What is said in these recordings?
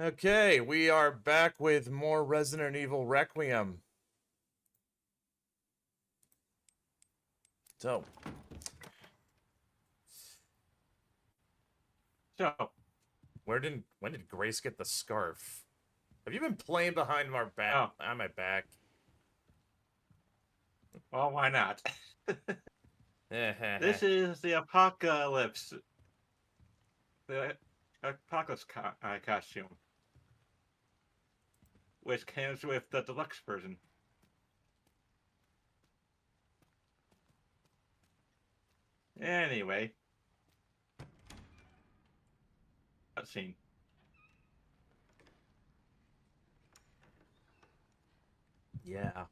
Okay, we are back with more Resident Evil Requiem. So, when did Grace get the scarf? Have you been playing behind our back? On my back? Well, why not? This is the apocalypse. The apocalypse costume, which comes with the deluxe version. Anyway, cutscene. Yeah.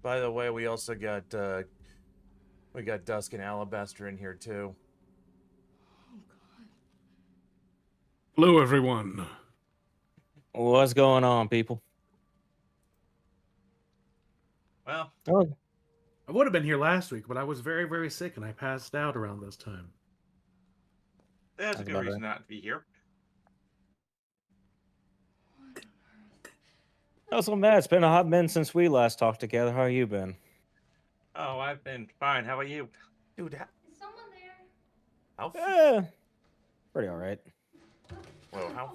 By the way, we also got Dusk and Alabaster in here too. Oh God. Hello, everyone. What's going on, people? Well, I would have been here last week, but I was very, very sick, and I passed out around this time. there's a good reason not to be here. Oh, so Matt, it's been a hot minute since we last talked together. How you been? Oh, I've been fine. How about you? Dude, Is someone there? how Pretty all right. Whoa, how?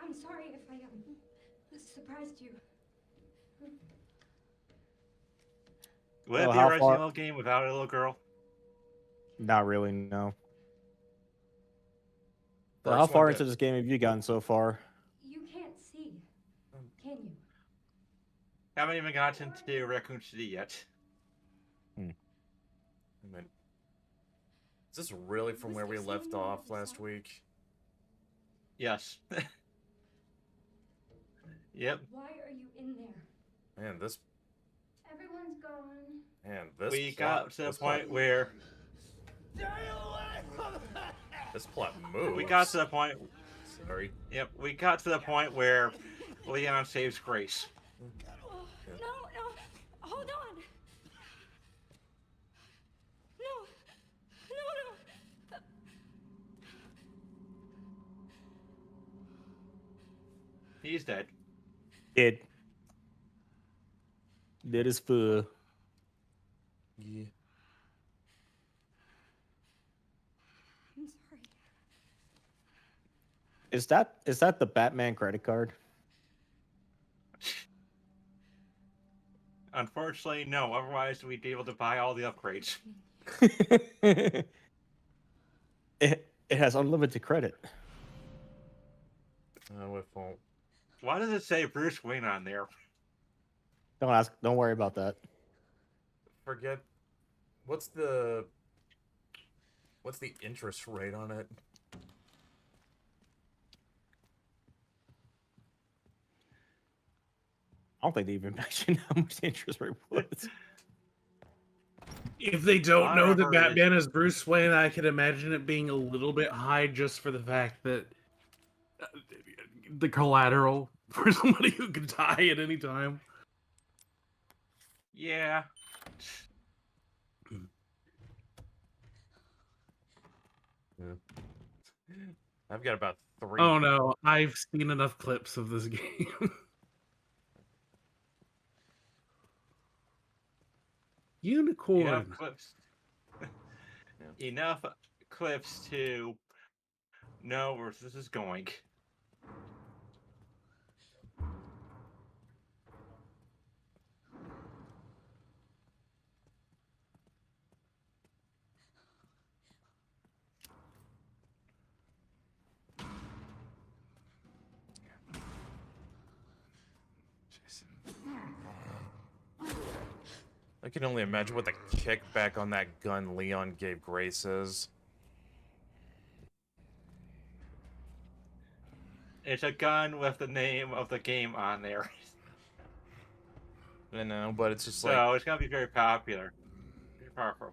I'm sorry if I surprised you. Would it Well, be a how Resident far- Evil game without a little girl? Not really, no. So First how far one into this game have you gotten so far? You can't see, can you? Haven't even gotten to Raccoon City yet. I mean, is this really from where we left off last week? Yes. Yep. Why are you in there? Man, this Everyone's gone. We plot, got to the this point plot, where this plot moves. we got to the point. Sorry. Yep, we got to the point where Leon saves Grace. No, hold on. No. He's dead. Dead as fuck. Yeah. I'm sorry. Is that the Batman credit card? Unfortunately, no. Otherwise, we'd be able to buy all the upgrades. it has unlimited credit. Oh, it won't. Why does it say Bruce Wayne on there? Don't worry about that. Forget. What's the interest rate on it? I don't think they even mentioned how much the interest rate was. If they don't know that Whatever it Batman is Bruce Wayne, I could imagine it being a little bit high just for the fact that the collateral for somebody who could die at any time. Yeah. I've got about 3. Oh no, I've seen enough clips of this game. Unicorn. Enough clips. Enough clips to know where this is going. I can only imagine what the kickback on that gun Leon gave Grace is. It's a gun with the name of the game on there. I know, but it's just So like... it's gonna be very popular. Very powerful.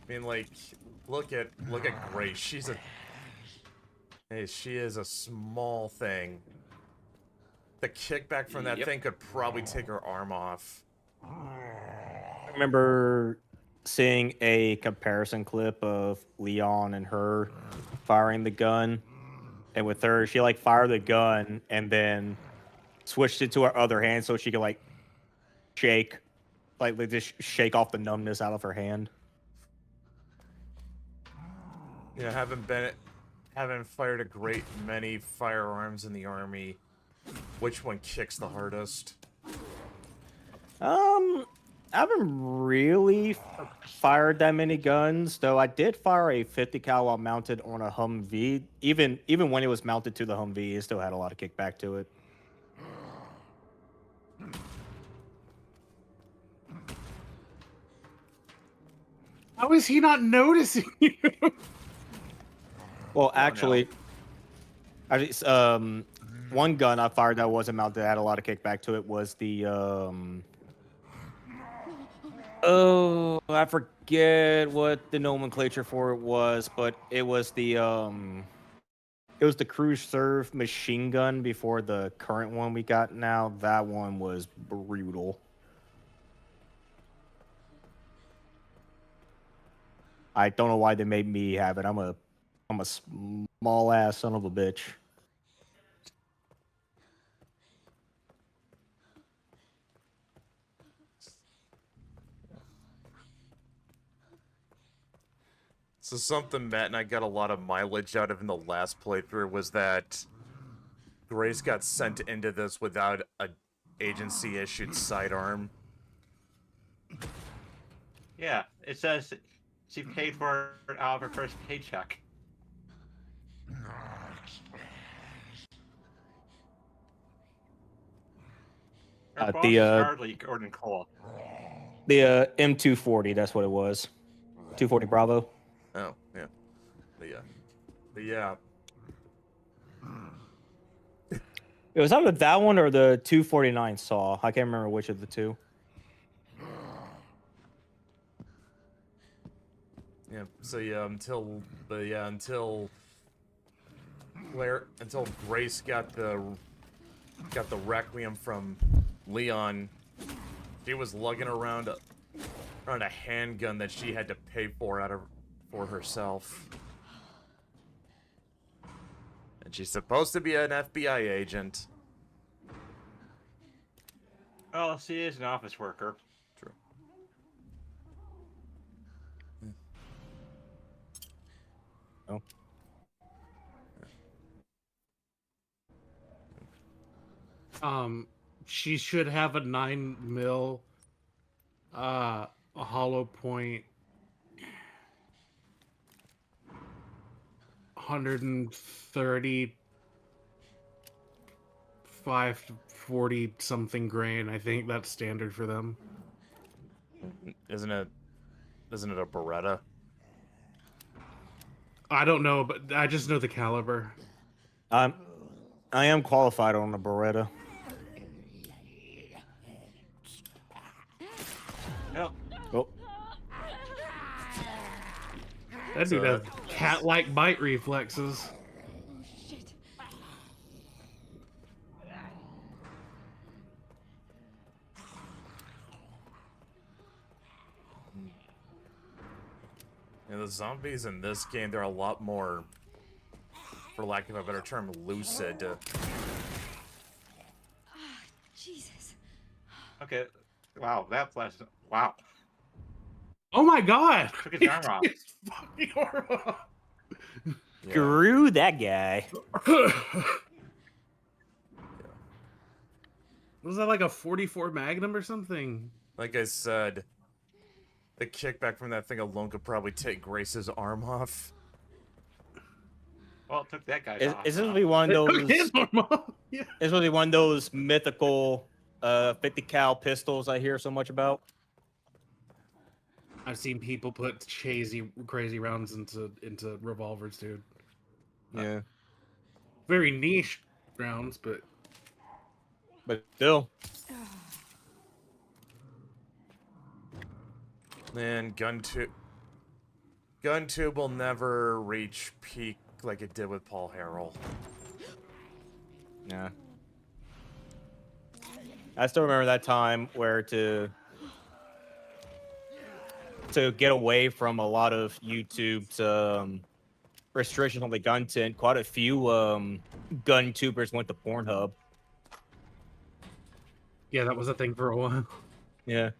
I mean, like, look at Grace. She is a small thing. The kickback from that Yep. thing could probably take her arm off. I remember seeing a comparison clip of Leon and her firing the gun, and with her, she like fired the gun and then switched it to her other hand so she could like shake, like just shake off the numbness out of her hand. Yeah, haven't fired a great many firearms in the army. Which one kicks the hardest? I haven't really fired that many guns, though. I did fire a 50 cal while mounted on a Humvee. Even when it was mounted to the Humvee, it still had a lot of kickback to it. How is he not noticing you? Well, no. actually, one gun I fired that wasn't mounted that had a lot of kickback to it was the oh, I forget what the nomenclature for it was, but it was the Cruise Serve machine gun before the current one we got now. That one was brutal. I don't know why they made me have it. I'm a small ass son of a bitch. So something Matt and I got a lot of mileage out of in the last playthrough was that Grace got sent into this without a agency-issued sidearm. Yeah, it says she paid for it out of her first paycheck. Her boss is hardly Gordon Cole. The M240, that's what it was. 240 Bravo. Oh, yeah. But yeah. It was either that one or the 249 Saw. I can't remember which of the two. Yeah, so yeah, until Grace got the Requiem from Leon, she was lugging around a handgun that she had to pay for for herself. And she's supposed to be an FBI agent. Well, she is an office worker. True. Oh. She should have a 9mm, a hollow point, 135 to 40 something grain. I think that's standard for them. Isn't it a Beretta? I don't know, but I just know the caliber. I am qualified on the Beretta. Yep. Oh. That dude has cat-like bite reflexes. Shit. And the zombies in this game, they're a lot more, for lack of a better term, lucid. Jesus. Okay. Wow, that flash. Wow. Oh my god! Took his arm off. It's fucking horrible. Yeah. Screw that guy. Was that like a 44 Magnum or something? Like I said, the kickback from that thing alone could probably take Grace's arm off. Well, it took that guy off. Is this gonna be one of those? His normal. Yeah. It's gonna be one of those mythical 50 cal pistols I hear so much about. I've seen people put crazy rounds into revolvers, dude. Yeah, Very niche rounds, but still. Man, GunTube will never reach peak like it did with Paul Harrell. Yeah. I still remember that time where to get away from a lot of YouTube's restrictions on the content, quite a few gun tubers went to Pornhub. Yeah, that was a thing for a while. Yeah.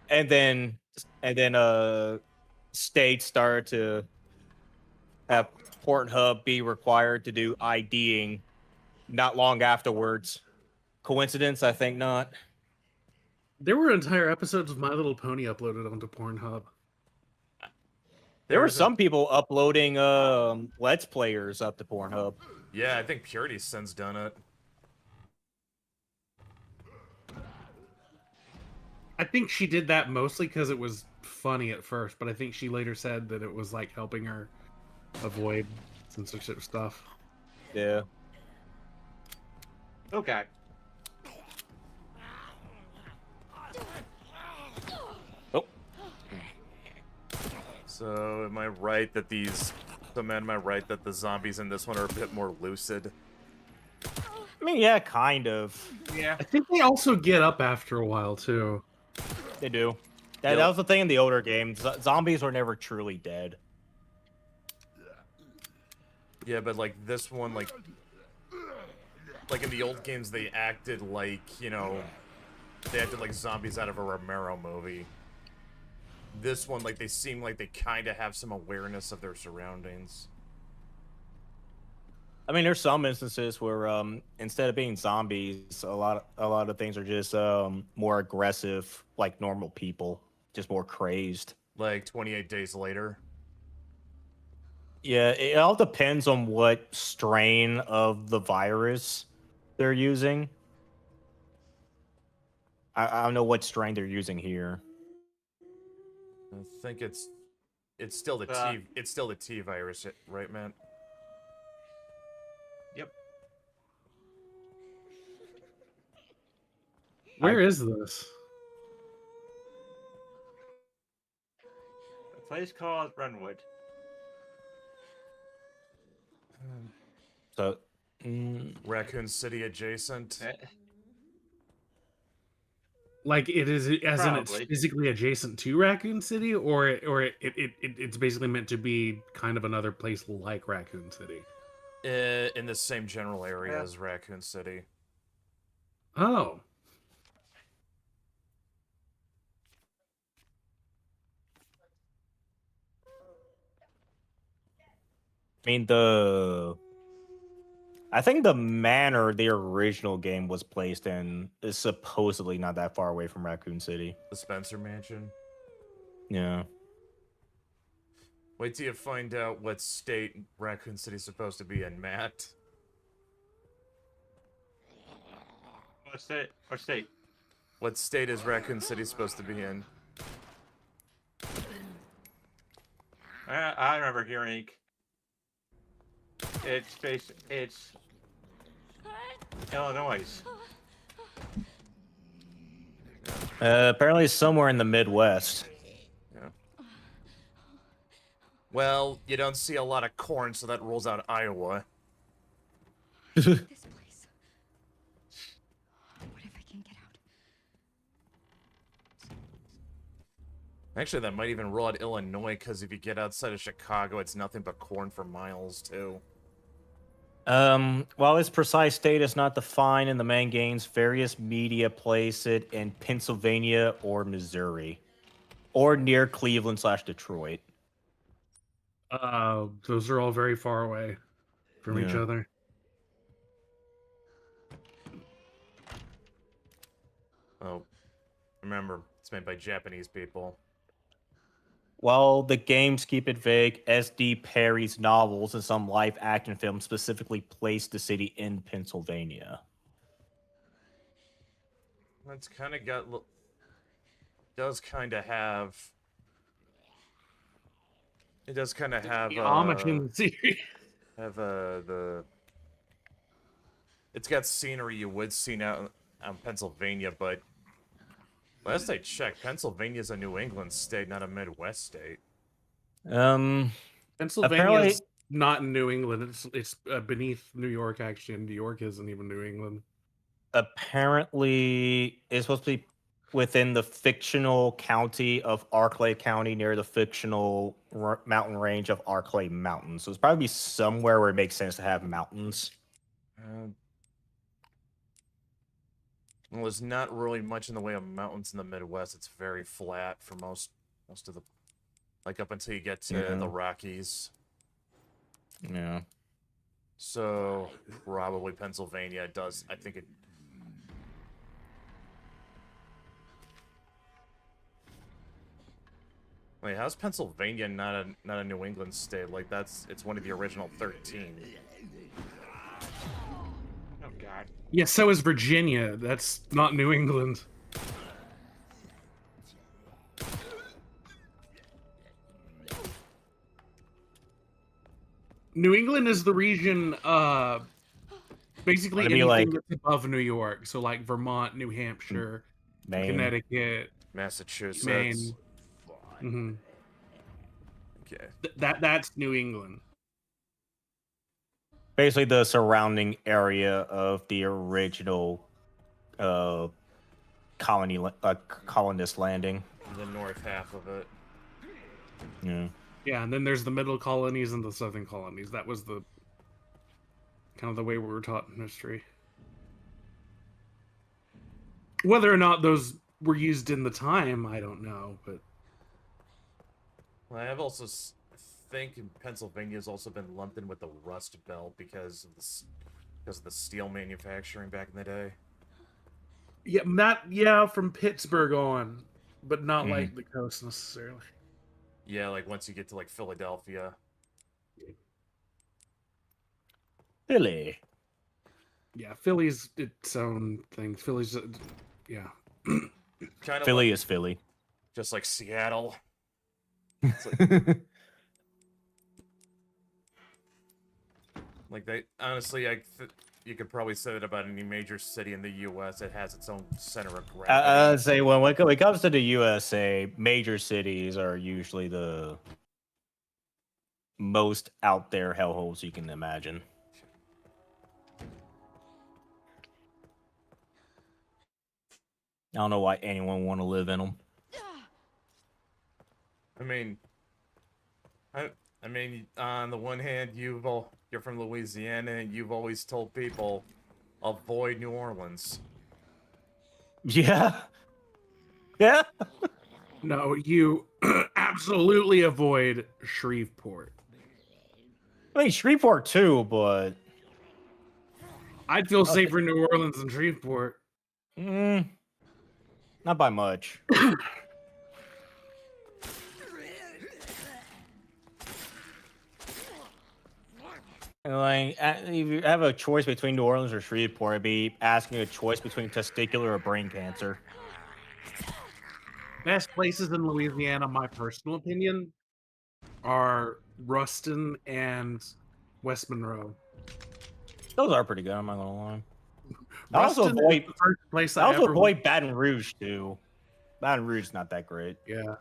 And then states started to have Pornhub be required to do IDing not long afterwards. Coincidence? I think not. There were entire episodes of My Little Pony uploaded onto Pornhub. There were was some people uploading Let's Players up to Pornhub. Yeah, I think Purity's since done it. I think she did that mostly because it was funny at first, but I think she later said that it was like helping her avoid censorship stuff. Yeah. Okay. Oh. So am I right that am I right that the zombies in this one are a bit more lucid? I mean, yeah, kind of. Yeah. I think they also get up after a while too. They do. That was the thing in the older games. Zombies were never truly dead. Yeah, but like this one, like in the old games, they acted like, you know, they acted like zombies out of a Romero movie. This one, like, they seem like they kind of have some awareness of their surroundings. I mean, there's some instances where instead of being zombies, a lot of things are just more aggressive, like normal people, just more crazed. Like 28 Days Later. Yeah, it all depends on what strain of the virus they're using. I don't know what strain they're using here. I think it's still the T virus, right, man? Yep. Where is this? A place called Runwood. So, Raccoon City adjacent. Like it is, as in it's Probably. physically adjacent to Raccoon City, or it's basically meant to be kind of another place like Raccoon City. In the same general area Yeah. as Raccoon City. Oh, I mean, I think the manor the original game was placed in is supposedly not that far away from Raccoon City. The Spencer Mansion. Yeah. Wait till you find out what state Raccoon City's supposed to be in, Matt. What state? What state? What state is Raccoon City supposed to be in? I remember hearing. It's Illinois. Apparently somewhere in the Midwest. Yeah. Well, you don't see a lot of corn, so that rules out Iowa. This place. What if I can get out? Actually, that might even rule out Illinois, because if you get outside of Chicago, it's nothing but corn for miles, too. While its precise state is not defined in the main games, various media place it in Pennsylvania or Missouri, or near Cleveland/Detroit. those are all very far away from each Yeah. other. Oh, remember, it's made by Japanese people. While the games keep it vague, S.D. Perry's novels and some live-action films specifically place the city in Pennsylvania. That's kind of got... does kind of have... It does kind of have... The Amish in the series. have the... It's got scenery you would see now on Pennsylvania, but... Last I checked, Pennsylvania's a New England state, not a Midwest state. Pennsylvania's not in New England. It's beneath New York, actually, and New York isn't even New England. apparently it's supposed to be within the fictional county of Arklay County near the fictional mountain range of Arklay Mountains. So it's probably somewhere where it makes sense to have mountains. Well, there's not really much in the way of mountains in the Midwest. It's very flat for most of the, like up until you get to the Rockies. Yeah. So probably Pennsylvania does. I think it. Wait, how's Pennsylvania not a New England state? Like it's one of the original 13. Oh God. Yeah, so is Virginia. That's not New England. New England is the region, basically Would it be anything like- that's above New York. So like Vermont, New Hampshire, Maine. Connecticut, Massachusetts. Maine. hmm Okay. That's New England. Basically the surrounding area of the original colonist landing. The north half of it. Yeah. Yeah, and then there's the middle colonies and the southern colonies. That was the kind of the way we were taught in history. Whether or not those were used in the time, I don't know, but Well, I have also think Pennsylvania has also been lumped in with the Rust Belt because of the steel manufacturing back in the day. yeah, from Pittsburgh on, but not like the coast necessarily. Yeah, like once you get to like Philadelphia. Philly. Yeah, Philly's its own thing. Philly's, yeah. Kind of Philly like, is Philly. just like Seattle. Like they honestly, you could probably say that about any major city in the U.S. It has its own center of gravity. I'd say when it comes to the USA, major cities are usually the most out there hellholes you can imagine. I don't know why anyone would want to live in them. I mean, on the one hand, you're from Louisiana, and you've always told people avoid New Orleans. Yeah. Yeah. No, you absolutely avoid Shreveport. I mean, Shreveport too, but I'd feel safer in New Orleans than Shreveport. not by much. Like, if you have a choice between New Orleans or Shreveport, it'd be asking a choice between testicular or brain cancer. Best places in Louisiana, my personal opinion, are Ruston and West Monroe. Those are pretty good. I'm not gonna lie. I also Ruston is avoid. the first place I I also ever avoid Baton Rouge too. Baton Rouge is not that great. Yeah.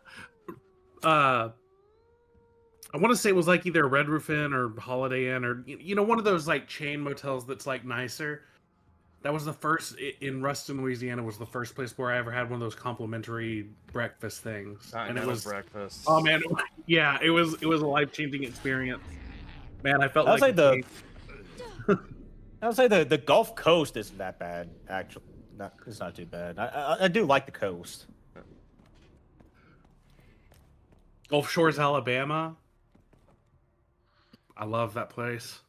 I want to say it was like either Red Roof Inn or Holiday Inn or one of those like chain motels that's like nicer. That was the first in Ruston, Louisiana. Was the first place where I ever had one of those complimentary breakfast things, and it was breakfast. oh man, yeah, it was a life-changing experience. Man, I felt I'd like say the Gulf Coast isn't that bad. Actually, it's not too bad. I do like the coast. Gulf Shores, Alabama. I love that place.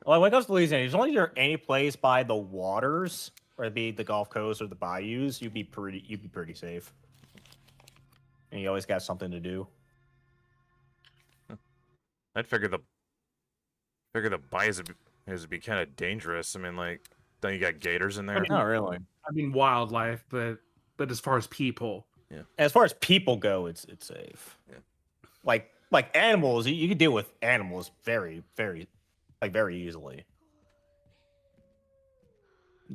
Well, when it comes to Louisiana, as long as you're any place by the waters, or it be the Gulf Coast or the bayous, you'd be pretty safe. And you always got something to do. I'd figure the bayous would be kind of dangerous. I mean, like, don't you got gators in there? mean, Not really. I mean, wildlife, but as far as people, Yeah. As far as people go, it's safe. Yeah. Like animals, you can deal with animals very easily.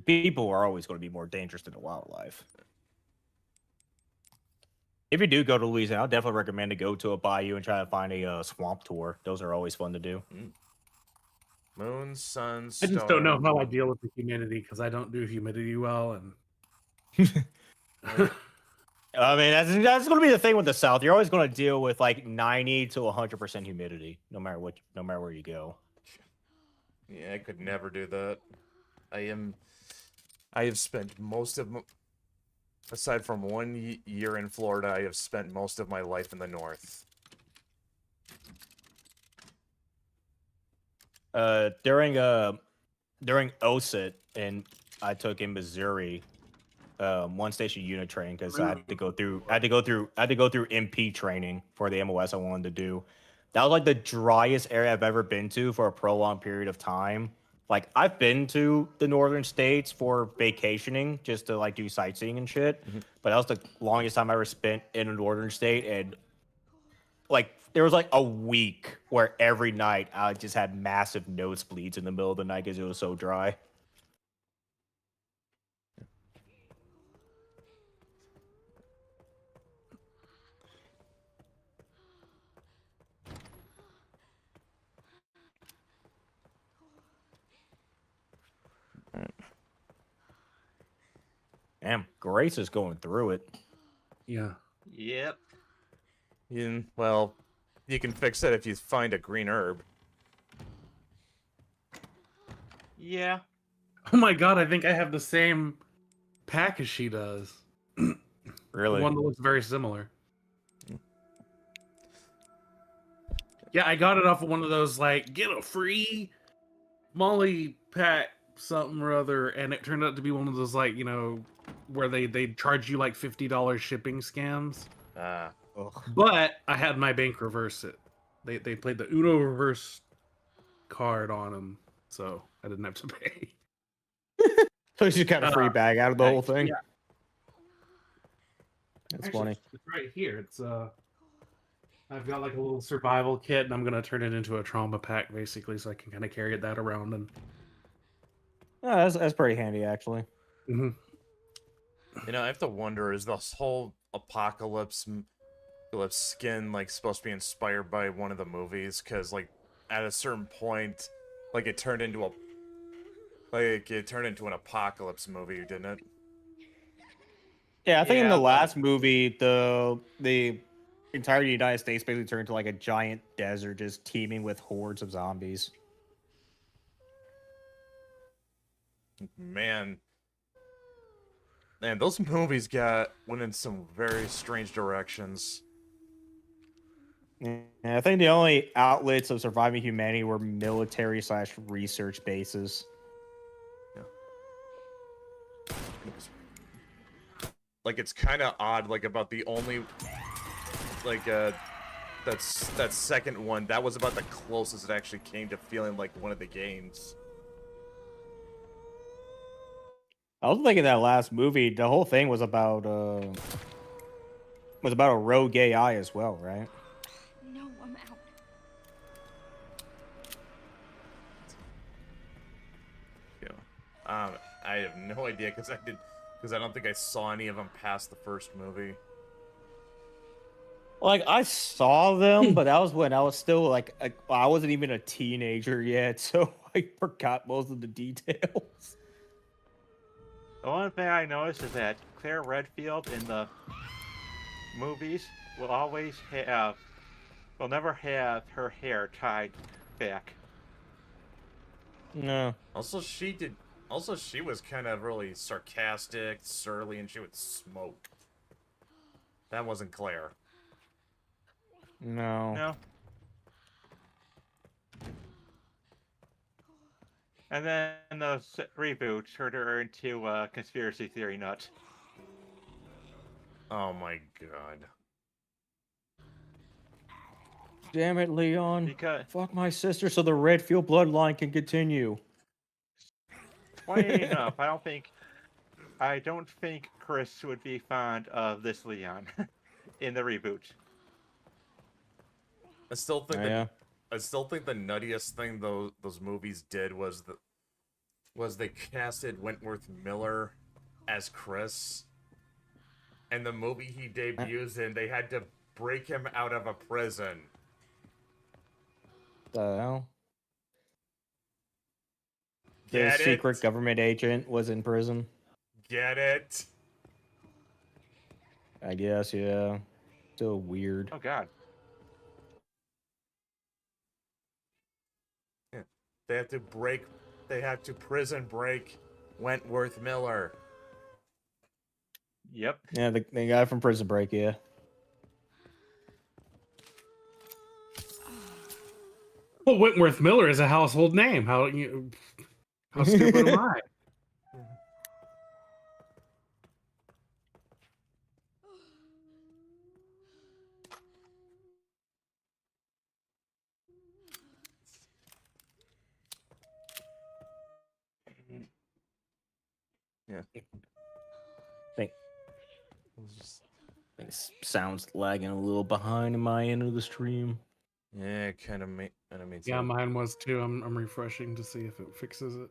People are always going to be more dangerous than the wildlife. If you do go to Louisiana, I'll definitely recommend to go to a bayou and try to find a swamp tour. Those are always fun to do. Moon, sun, I star. just don't know how I deal with the humidity because I don't do humidity well, and I mean, that's going to be the thing with the South. You're always going to deal with like 90 to 100% humidity, no matter where you go. Yeah, I could never do that. I have spent most of aside from one year in Florida, I have spent most of my life in the north. During OSIT, and I took in Missouri, one station unit training because I had to go through MP training for the MOS I wanted to do. That was like the driest area I've ever been to for a prolonged period of time. Like I've been to the northern states for vacationing just to like do sightseeing and shit, but that was the longest time I ever spent in a northern state. And like there was like a week where every night I just had massive nosebleeds in the middle of the night because it was so dry. Damn, Grace is going through it. yeah. Yep. Well, you can fix it if you find a green herb. Yeah. Oh my god, I think I have the same pack as she does. Really? One that looks very similar. Yeah, I got it off of one of those like get a free Molly pack something or other, and it turned out to be one of those like where they charge you like $50 shipping scams. Ah. Ugh. But I had my bank reverse it. They played the Uno reverse card on them, so I didn't have to pay. So you just got a free bag out of the whole thing. Yeah. That's Actually, funny. it's right here. It's I've got like a little survival kit, and I'm gonna turn it into a trauma pack basically, so I can kind of carry that around and. Oh, that's pretty handy actually. Mhm. I have to wonder, is this whole apocalypse skin like supposed to be inspired by one of the movies? Because like at a certain point, like it turned into an apocalypse movie, didn't it? Yeah, I think in Yeah, the but- last movie, the entire United States basically turned into like a giant desert, just teeming with hordes of zombies. Man, those movies went in some very strange directions. And I think the only outlets of surviving humanity were military/research bases. Like it's kind of odd. Like about the only, like that second one, that was about the closest it actually came to feeling like one of the games. I was thinking that last movie, the whole thing was about a rogue AI as well, right? No, I'm out. Yeah. I have no idea because I don't think I saw any of them past the first movie. Like I saw them, but that was when I was still like I wasn't even a teenager yet, so I forgot most of the details. The one thing I noticed is that Claire Redfield in the movies will never have her hair tied back. No. Also, she was kind of really sarcastic, surly, and she would smoke. That wasn't Claire. No. No. And then the reboot turned her into a conspiracy theory nut. Oh my god. Damn it, Leon. Because, Fuck my sister so the Redfield bloodline can continue. funny enough, I don't think Chris would be fond of this Leon in the reboot. I still think Yeah. I still think the nuttiest thing those movies did was they casted Wentworth Miller as Chris. And the movie he debuts in, they had to break him out of a prison. The hell? Get secret it? government agent was in prison. Get it? I guess, yeah. Still weird. Oh God. Yeah. They had to break. They had to prison break Wentworth Miller. Yep. Yeah, the guy from Prison Break, yeah. Well, Wentworth Miller is a household name. How stupid am I? Yeah. think sounds lagging a little behind in my end of the stream. Yeah, it kind of made. Yeah, mine was too. I'm refreshing to see if it fixes it.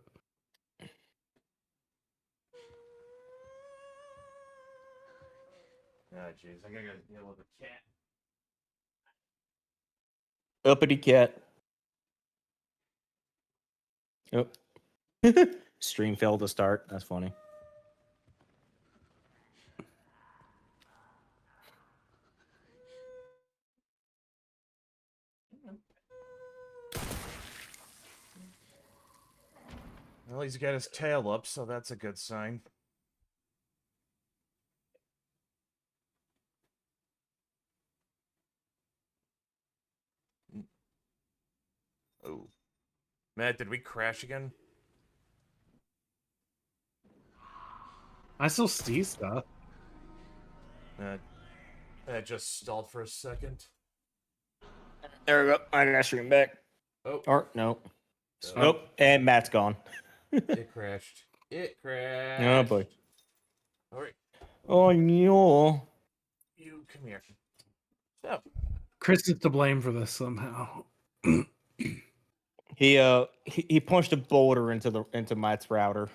Oh, jeez, I gotta deal with a cat. Uppity cat. Oh. Stream failed to start. That's funny. Well, he's got his tail up, so that's a good sign. Oh. Matt, did we crash again? I still see stuff. That just stalled for a second. There we go. I got stream back. Oh. Or no. Oh. Nope. And Matt's gone. It crashed. It crashed. Oh boy. All right. Oh no. You come here. So. Chris is to blame for this somehow. He punched a boulder into Matt's router.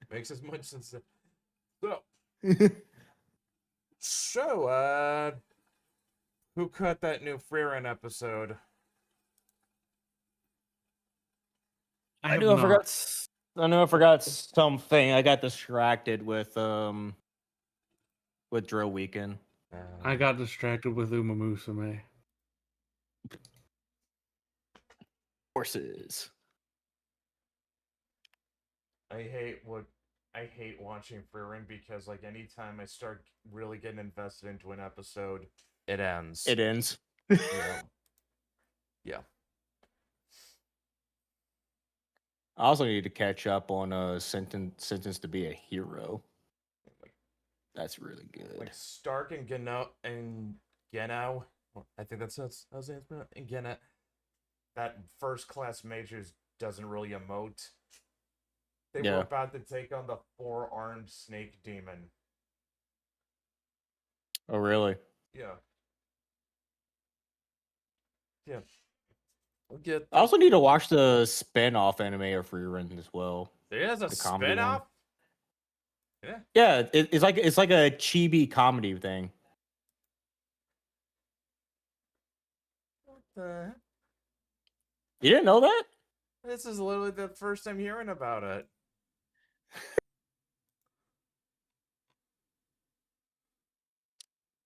Makes as much sense. So, who cut that new Freerun episode? I knew I forgot something. I got distracted with Drill Weekend. I got distracted with Uma Musume. Horses. I hate watching Freerun because like anytime I start really getting invested into an episode, it ends. It ends. Yeah. Yeah. I also need to catch up on Sentence to be a Hero. That's really good. Like Stark and Genau. I think that's how's his name. And Genau. That first class majors doesn't really emote. They were about to take on the 4-armed snake demon. Oh really? Yeah. Yeah. I also need to watch the spin-off anime of Rerun as well. There's a spin-off? Yeah. Yeah, it's like a chibi comedy thing. What the heck? You didn't know that? This is literally the first time hearing about it.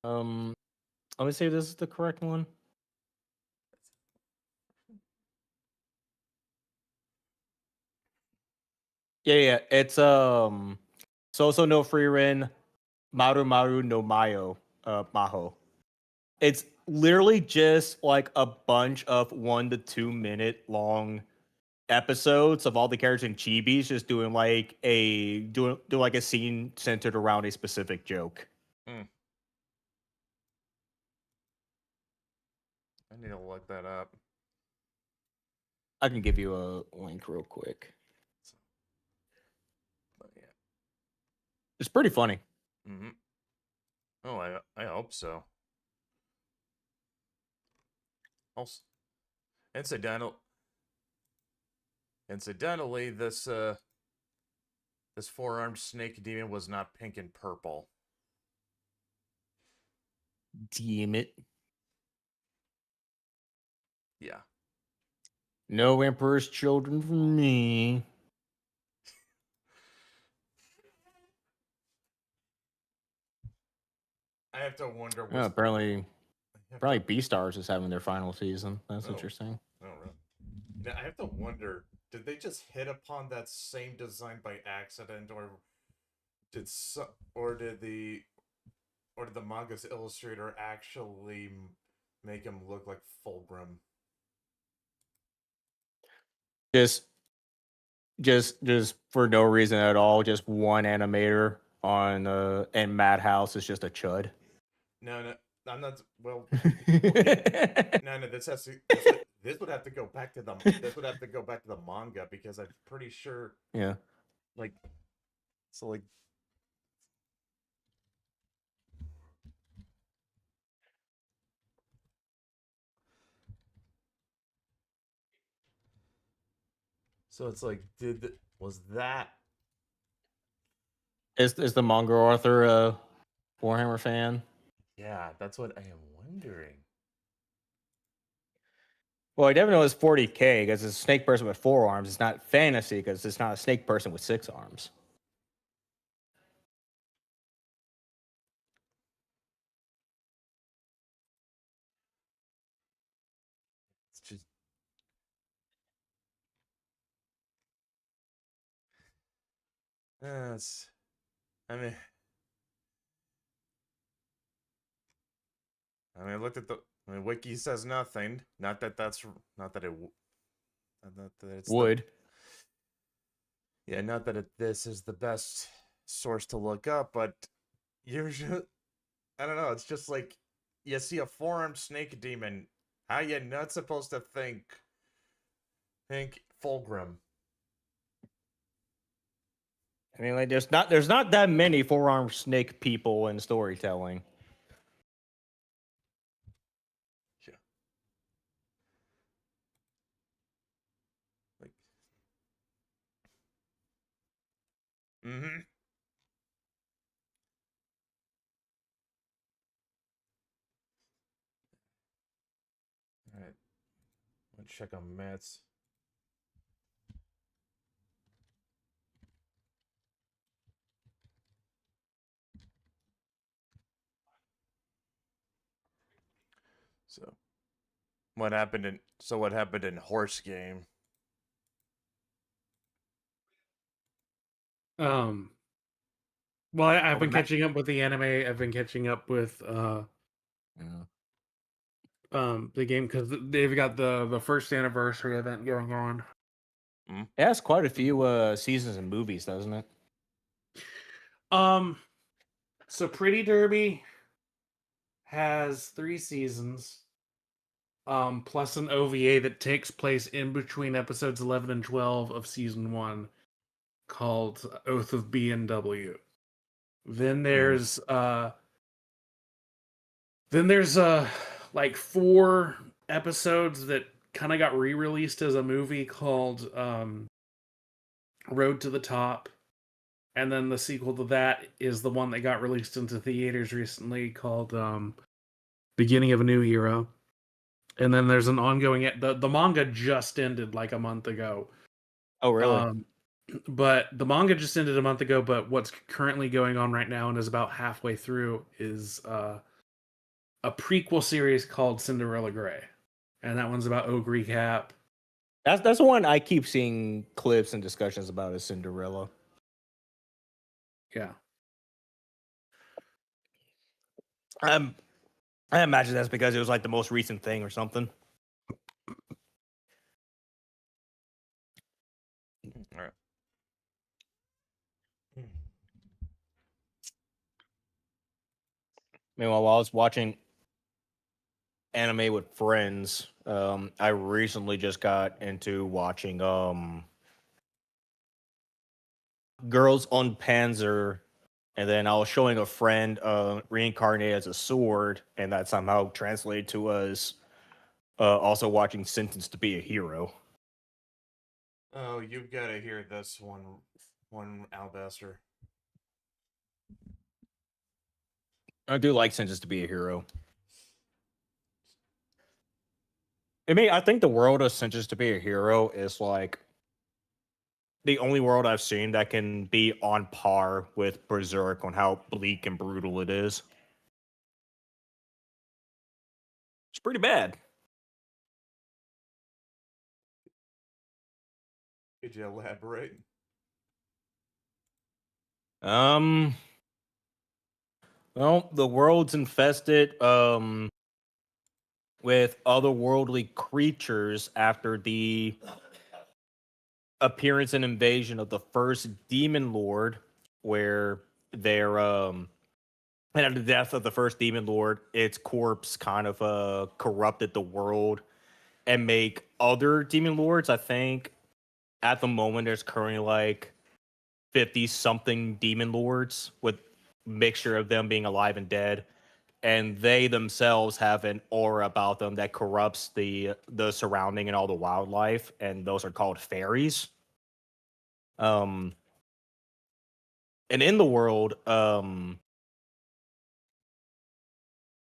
Let me see if this is the correct one. Yeah, it's Soso no Freerin Maru Maru no Mayo Maho. It's literally just like a bunch of 1 to 2 minute long episodes of all the characters in Chibis just doing like a scene centered around a specific joke. I need to look that up. I can give you a link real quick. But yeah. It's pretty funny. Mm-hmm. Oh, I hope so. Also, incidentally, this 4-armed snake demon was not pink and purple. Damn it. Yeah. No Emperor's Children for me. I have to wonder. Oh, apparently Beastars is having their final season. That's Oh. interesting. Oh, really? Now, I have to wonder, did they just hit upon that same design by accident, or did the manga's illustrator actually make him look like Fulgrim? Just for no reason at all. Just one animator on and Madhouse is just a chud. No, I'm not. Well, Yeah. no. This would have to go back to the. This would have to go back to the manga because I'm pretty sure. Like, so like. So it's like, was that? Is the manga author a Warhammer fan? Yeah, that's what I am wondering. Well, I definitely know it's 40K because it's a snake person with 4 arms. It's not fantasy because it's not a snake person with 6 arms. It's just. It's. I mean. I looked at the. Wiki says nothing. Not that that's. Not that it. Not that it's Would. Yeah, not that this is the best source to look up, but usually, I don't know. It's just like you see a 4-armed snake demon. How you not supposed to think Fulgrim? I mean, like there's not that many 4-armed snake people in storytelling. Yeah. Like. Mm-hmm. All right. Let's check on Matt's. So what happened in Horse Game? Well, I've been catching up with the anime. I've been catching up with the game because they've got the first anniversary event going on. It has quite a few seasons and movies, doesn't it? So Pretty Derby has 3 seasons, plus an OVA that takes place in between episodes 11 and 12 of season 1, called Oath of B and W. Then there's like 4 episodes that kind of got re-released as a movie called Road to the Top. And then the sequel to that is the one that got released into theaters recently called Beginning of a New Era. And then there's an ongoing the manga just ended like a month ago. Oh, really? But the manga just ended a month ago, but what's currently going on right now and is about halfway through is a prequel series called Cinderella Grey. And that one's about Ogre Cap. That's the one I keep seeing clips and discussions about is Cinderella. Yeah. I imagine that's because it was like the most recent thing or something. All right. Meanwhile, while I was watching anime with friends, I recently just got into watching Girls on Panzer, and then I was showing a friend reincarnated as a sword, and that somehow translated to us also watching Sentenced to be a Hero. Oh, you've got to hear this one Alabaster. I do like Sentenced to be a Hero. I mean, I think the world of Sentenced to be a Hero is like the only world I've seen that can be on par with Berserk on how bleak and brutal it is. It's pretty bad. Could you elaborate? Um, well, the world's infested with otherworldly creatures after the appearance and invasion of the first demon lord, where they're and after the death of the first demon lord, its corpse kind of corrupted the world and make other demon lords. I think at the moment there's currently like 50 something demon lords with mixture of them being alive and dead, and they themselves have an aura about them that corrupts the surrounding and all the wildlife, and those are called fairies. um and in the world,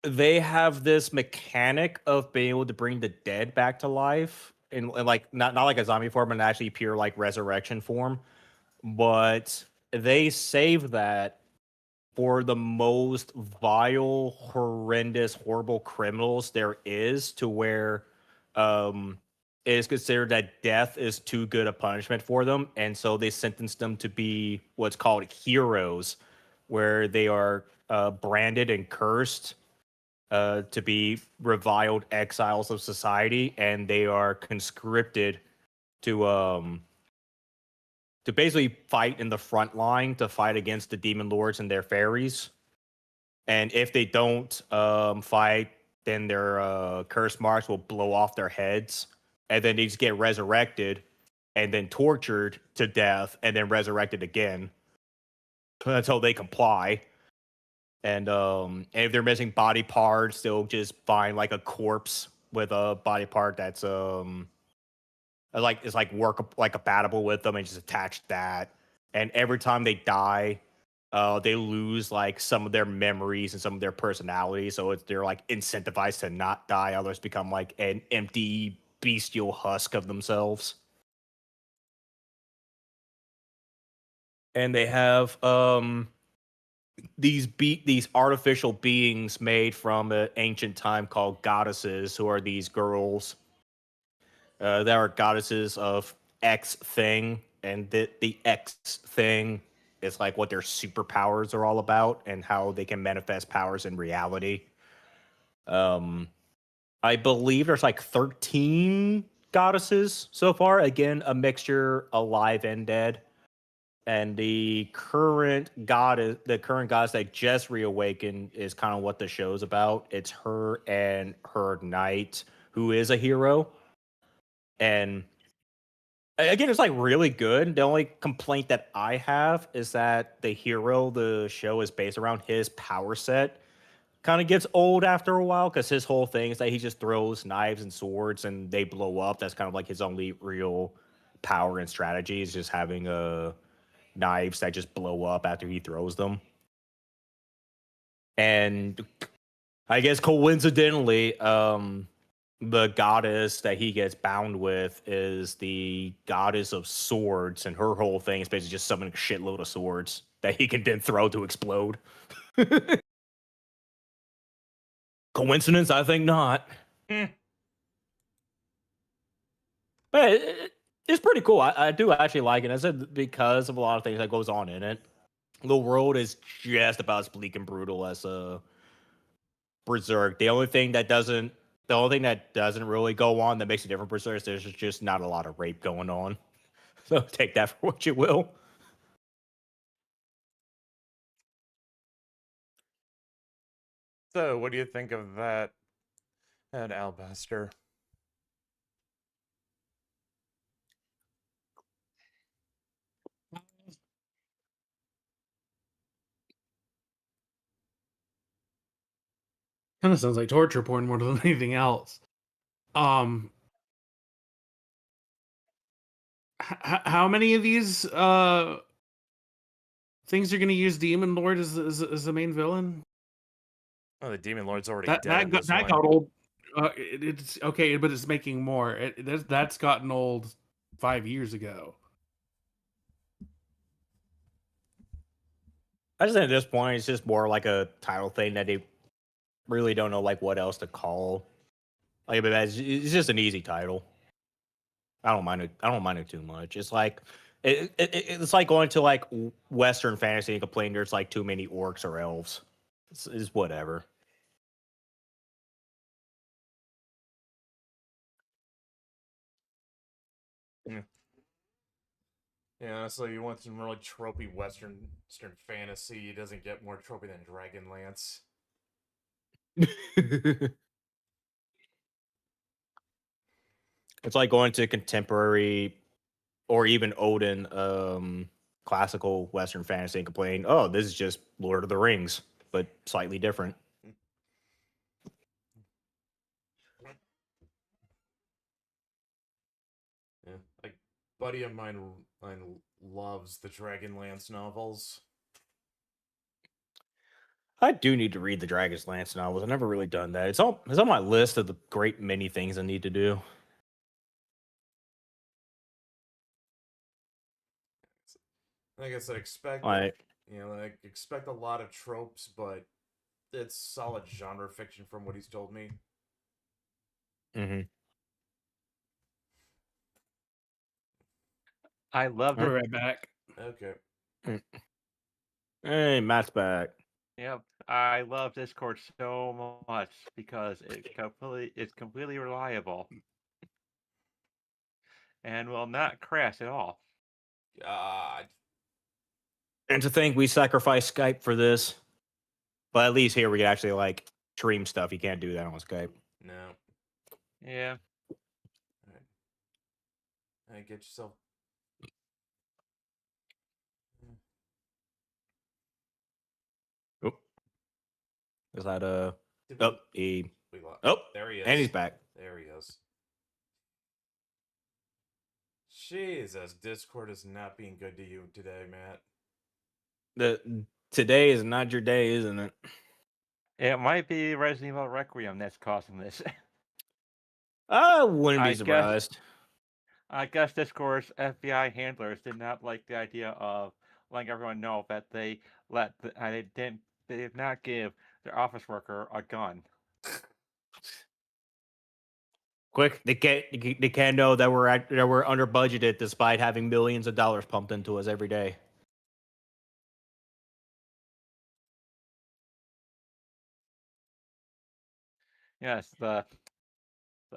they have this mechanic of being able to bring the dead back to life, and like not like a zombie form, but actually pure like resurrection form. But they save that for the most vile, horrendous, horrible criminals there is, to where it is considered that death is too good a punishment for them, and so they sentence them to be what's called heroes, where they are branded and cursed to be reviled exiles of society, and they are conscripted to basically fight in the front line to fight against the demon lords and their fairies. And if they don't fight, then their curse marks will blow off their heads, and then they just get resurrected and then tortured to death and then resurrected again until they comply. And if they're missing body parts, they'll just find like a corpse with a body part that's like is like work like compatible with them, and just attach that. And every time they die, they lose like some of their memories and some of their personality, so they're like incentivized to not die. Others become like an empty bestial husk of themselves. And they have these artificial beings made from an ancient time called goddesses, who are these girls that are goddesses of X thing, and the X thing is like what their superpowers are all about and how they can manifest powers in reality. Um, I believe there's like 13 goddesses so far. Again, a mixture alive and dead. And the current goddess that just reawakened is kind of what the show's about. It's her and her knight, who is a hero. And again, it's like really good. The only complaint that I have is that the hero the show is based around, his power set kind of gets old after a while, because his whole thing is that he just throws knives and swords and they blow up. That's kind of like his only real power and strategy, is just having knives that just blow up after he throws them. And I guess coincidentally, the goddess that he gets bound with is the goddess of swords, and her whole thing is basically just summoning a shitload of swords that he can then throw to explode. Coincidence? I think not. But it's pretty cool. I do actually like it. I said because of a lot of things that goes on in it. The world is just about as bleak and brutal as Berserk. The only thing that doesn't really go on that makes it different Berserk is there's just not a lot of rape going on. So take that for what you will. So, what do you think of that, Alabaster? Kind of sounds like torture porn more than anything else. How many of these things are going to use Demon Lord as the main villain? Oh, the Demon Lord's already That dead in this that one. got old. It's okay, but it's making more. That's gotten old 5 years ago. I just think at this point it's just more like a title thing that they really don't know like what else to call. Like, but it's just an easy title. I don't mind it. I don't mind it too much. It's like it's like going to like Western fantasy and complaining there's like too many orcs or elves. It's whatever. Yeah. Yeah, honestly, you want some really tropey Western fantasy. It doesn't get more tropey than Dragonlance. It's like going to contemporary or even olden classical Western fantasy and complaining, oh, this is just Lord of the Rings, but slightly different. Yeah, like buddy of mine loves the Dragonlance novels. I do need to read the Dragon's Lance novels. I've never really done that. It's on my list of the great many things I need to do. Like I said, expect Like, expect a lot of tropes, but it's solid genre fiction from what he's told me. mm-hmm. I love I'll be it. right back. Okay. Hey, Matt's back. Yep, I love Discord so much because it's completely reliable and will not crash at all. God. And to think we sacrificed Skype for this, but at least here we can actually like stream stuff. You can't do that on Skype. No. Yeah. Alright, get yourself. Oh, is that Did oh he we lost. oh There he is. and he's back. There he is. Jesus, Discord is not being good to you today, Matt. Today is not your day, isn't it? It might be Resident Evil Requiem that's causing this. I wouldn't be I guess- surprised. I guess Discord's FBI handlers did not like the idea of letting everyone know that they did not give their office worker a gun. Quick, they can't know that we're under budgeted despite having millions of dollars pumped into us every day. Yes, the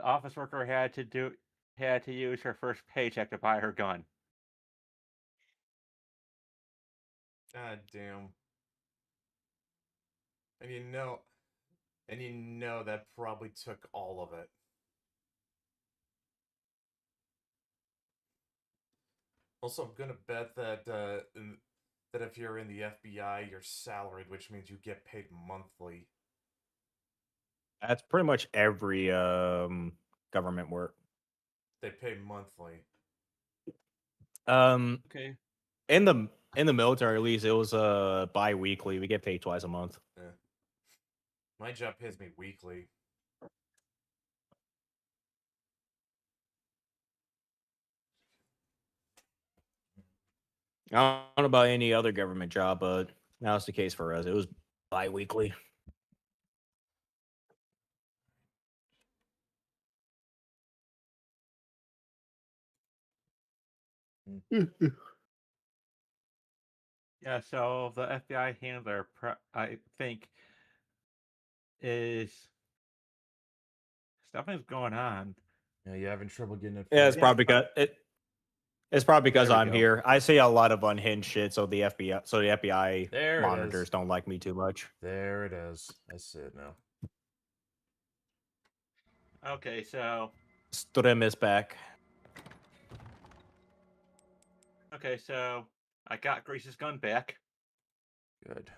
office worker had to use her first paycheck to buy her gun. God damn. And you know that probably took all of it. Also, I'm gonna bet that that if you're in the FBI, you're salaried, which means you get paid monthly. That's pretty much every government work. They pay monthly. Okay. In the military, at least it was bi-weekly. We get paid twice a month. Yeah. My job pays me weekly. I don't know about any other government job, but that's the case for us. It was bi-weekly. Yeah, so the FBI handler, I think, is something's going on. Yeah, you having trouble getting it? Yeah, it's probably because it's probably because There we I'm go. here. I see a lot of unhinged shit, so the FBI There it monitors is. don't like me too much. There it is. I see it now. Okay, so Strem is back. I got Grace's gun back. Good.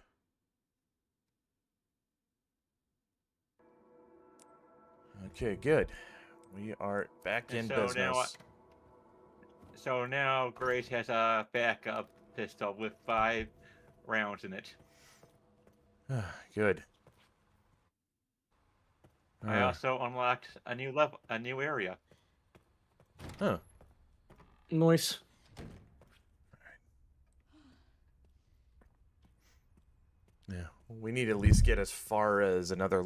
Okay, good. We are back in And so business. So now Grace has a backup pistol with 5 rounds in it. Good. I also unlocked a new area. Huh. Nice. Yeah, we need to at least get as far as another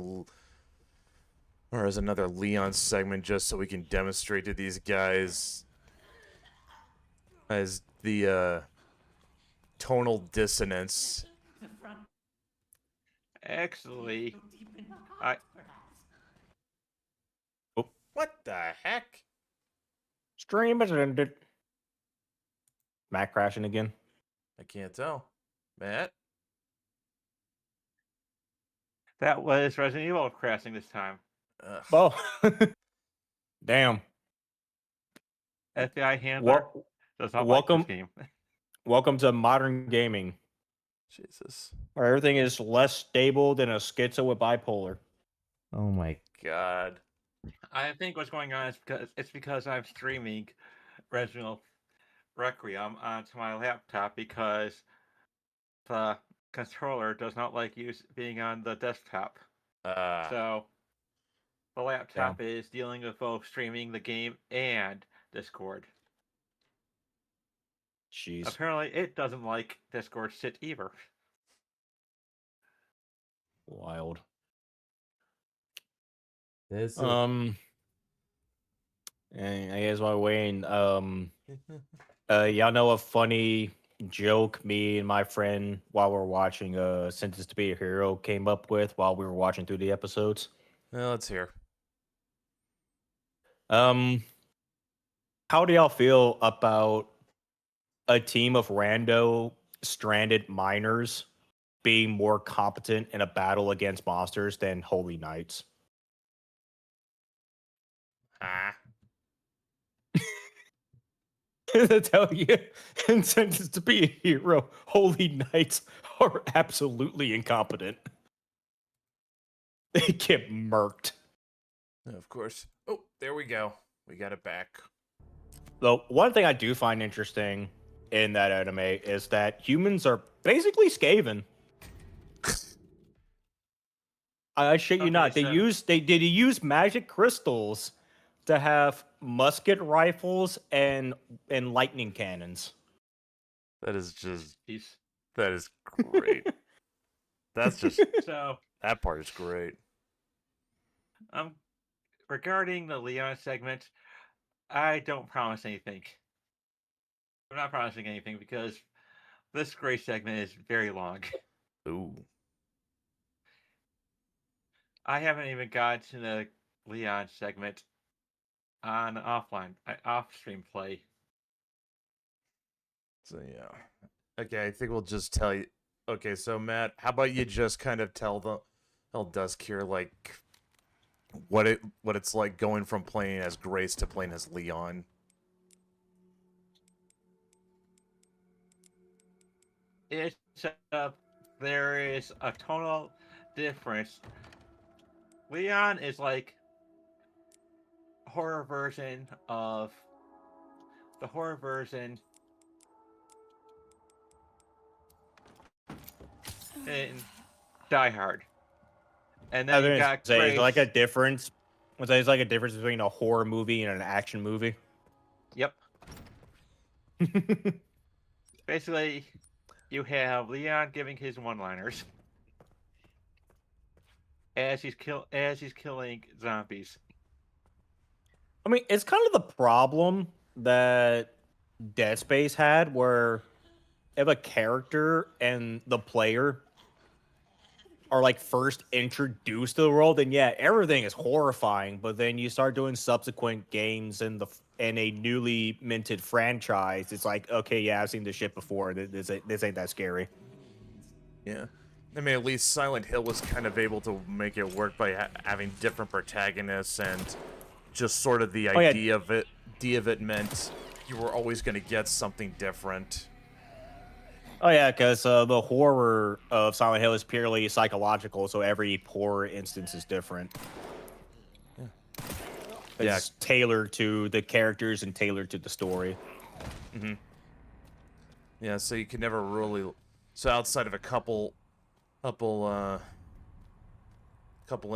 Leon segment just so we can demonstrate to these guys as the tonal dissonance. Actually, I What the heck? Stream has ended. Mac crashing again. I can't tell. Matt? that was Resident Evil crashing this time. Ugh. Well, damn. FBI handler does not like this game. Welcome to modern gaming, Jesus. where everything is less stable than a schizo with bipolar. Oh my god. I think what's going on is because I'm streaming Resident Requiem onto my laptop because the controller does not like being on the desktop. So the laptop is dealing with both streaming the game and Discord. Jeez. Apparently, it doesn't like Discord shit either. Wild. This And I guess while Wayne, y'all know a funny joke me and my friend while we are watching Sentenced to Be a Hero came up with while we were watching through the episodes? Well, let's hear. How do y'all feel about a team of rando stranded miners being more competent in a battle against monsters than holy knights? To tell you, and Sentenced to Be a Hero, holy knights are absolutely incompetent. They get murked. Of course. Oh, there we go. We got it back. Though, one thing I do find interesting in that anime is that humans are basically Skaven. I shit you not. They use magic crystals to have musket rifles and lightning cannons. That is just Jeez. that is great. That's just So that part is great. regarding the Leon segment, I don't promise anything. I'm not promising anything because this gray segment is very long. Ooh. I haven't even gotten to the Leon segment on off-stream play. So yeah. Okay, I think we'll just tell you. Okay, so Matt, how about you just kind of tell Dusk here like what it's like going from playing as Grace to playing as Leon. There is a tonal difference. Leon is like horror version of the horror version in Die Hard. And then you got say, Grace. is like a difference. It's like a difference between a horror movie and an action movie. Yep. Basically, you have Leon giving his one-liners as he's killing zombies. I mean, it's kind of the problem that Dead Space had, where if a character and the player are like first introduced to the world, then yeah, everything is horrifying. But then you start doing subsequent games in a newly minted franchise, it's like, okay, yeah, I've seen this shit before. This ain't that scary. Yeah. I mean, at least Silent Hill was kind of able to make it work by having different protagonists, and just sort of the idea of it meant you were always going to get something different. Oh yeah, because the horror of Silent Hill is purely psychological, so every horror instance is different. It's tailored to the characters and tailored to the story. Mm-hmm. Yeah, so you can never really... So outside of a couple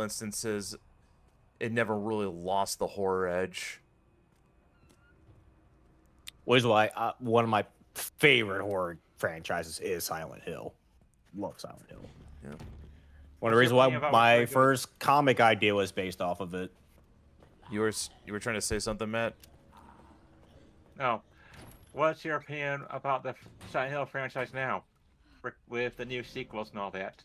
instances, it never really lost the horror edge. Which is why one of my favorite horror franchises is Silent Hill. Love Silent Hill. Yeah. One of the reasons why my first comic idea was based off of it. You were trying to say something, Matt? No. What's your opinion about the Silent Hill franchise now, with the new sequels and all that?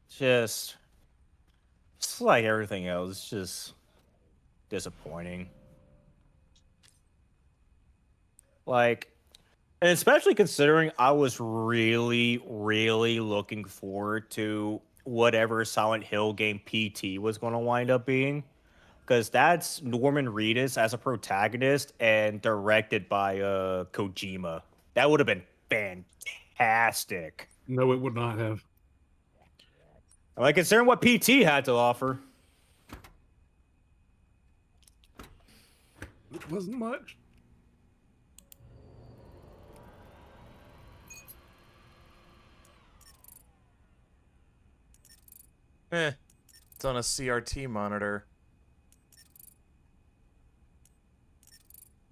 Just like everything else, it's just disappointing. Like, and especially considering I was really, really looking forward to whatever Silent Hill game PT was going to wind up being. Because that's Norman Reedus as a protagonist and directed by Kojima. That would have been fantastic. No, it would not have. Like, considering what PT had to offer. It wasn't much. It's on a CRT monitor.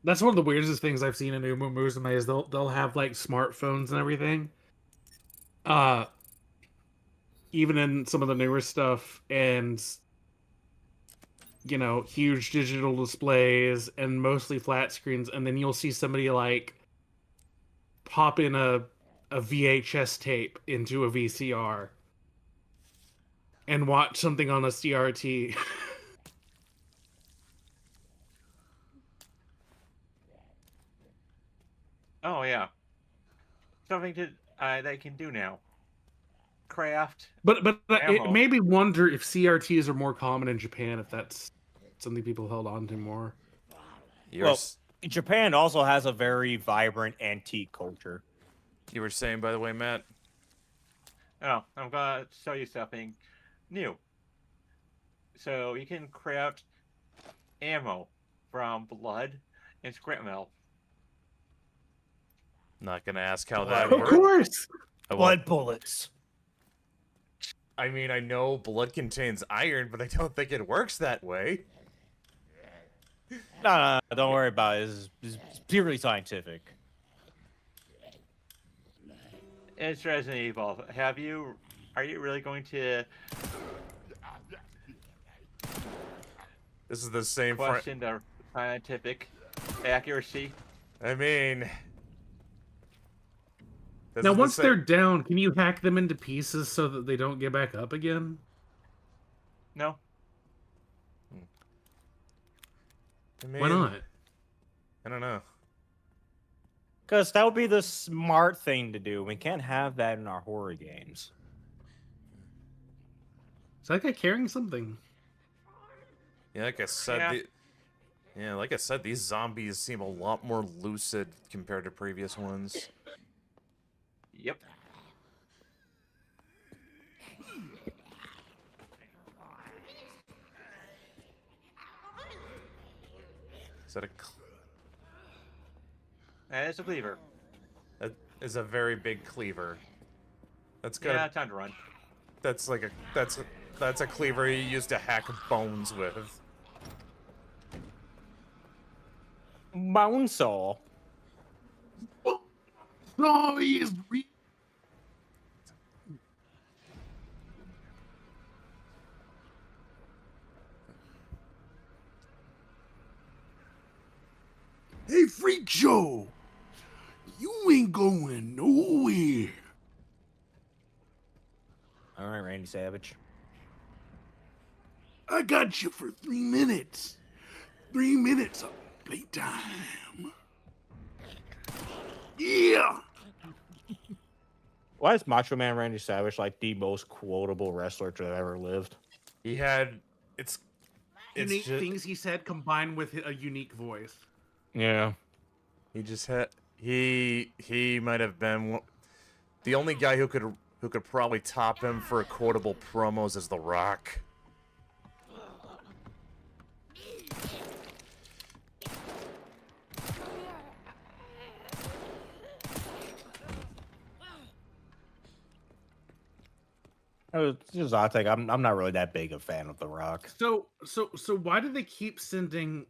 That's one of the weirdest things I've seen in Umu Musume is they'll have like smartphones and everything. Even in some of the newer stuff, and you know, huge digital displays and mostly flat screens, and then you'll see somebody like pop in a VHS tape into a VCR and watch something on a CRT. Oh yeah, something to they can do now. Craft. But it ammo. made me wonder if CRTs are more common in Japan, if that's something people held on to more. Well, Japan also has a very vibrant antique culture. You were saying, by the way, Matt? Oh, I'm gonna show you something new. So you can craft ammo from blood and scrap metal. Not gonna ask how that Of works. course! Blood bullets. I mean, I know blood contains iron, but I don't think it works that way. No, don't worry about it. It's purely scientific. It's Resident Evil. Are you really going to This is the same. question the scientific accuracy? I mean, this Now, is the once same- they're down, can you hack them into pieces so that they don't get back up again? No. I mean, Why not? I don't know. Because that would be the smart thing to do. We can't have that in our horror games. Is that guy carrying something? Yeah, like I said, Yeah. like I said, these zombies seem a lot more lucid compared to previous ones. Yep. Is that That is a cleaver. that is a very big cleaver. That's good. Yeah, time to run. That's like that's a cleaver you use to hack bones with. Bone saw. Oh, he is. Hey, Freak Show! You ain't going nowhere. All right, Randy Savage. I got you for 3 minutes. 3 minutes of playtime. Yeah! Why is Macho Man Randy Savage like the most quotable wrestler to have ever lived? He had it's Unique just, things he said combined with a unique voice. Yeah. he just had he might have been the only guy who could probably top him for quotable promos is The Rock. It's just odd. Like I'm not really that big a fan of The Rock. So why do they keep sending?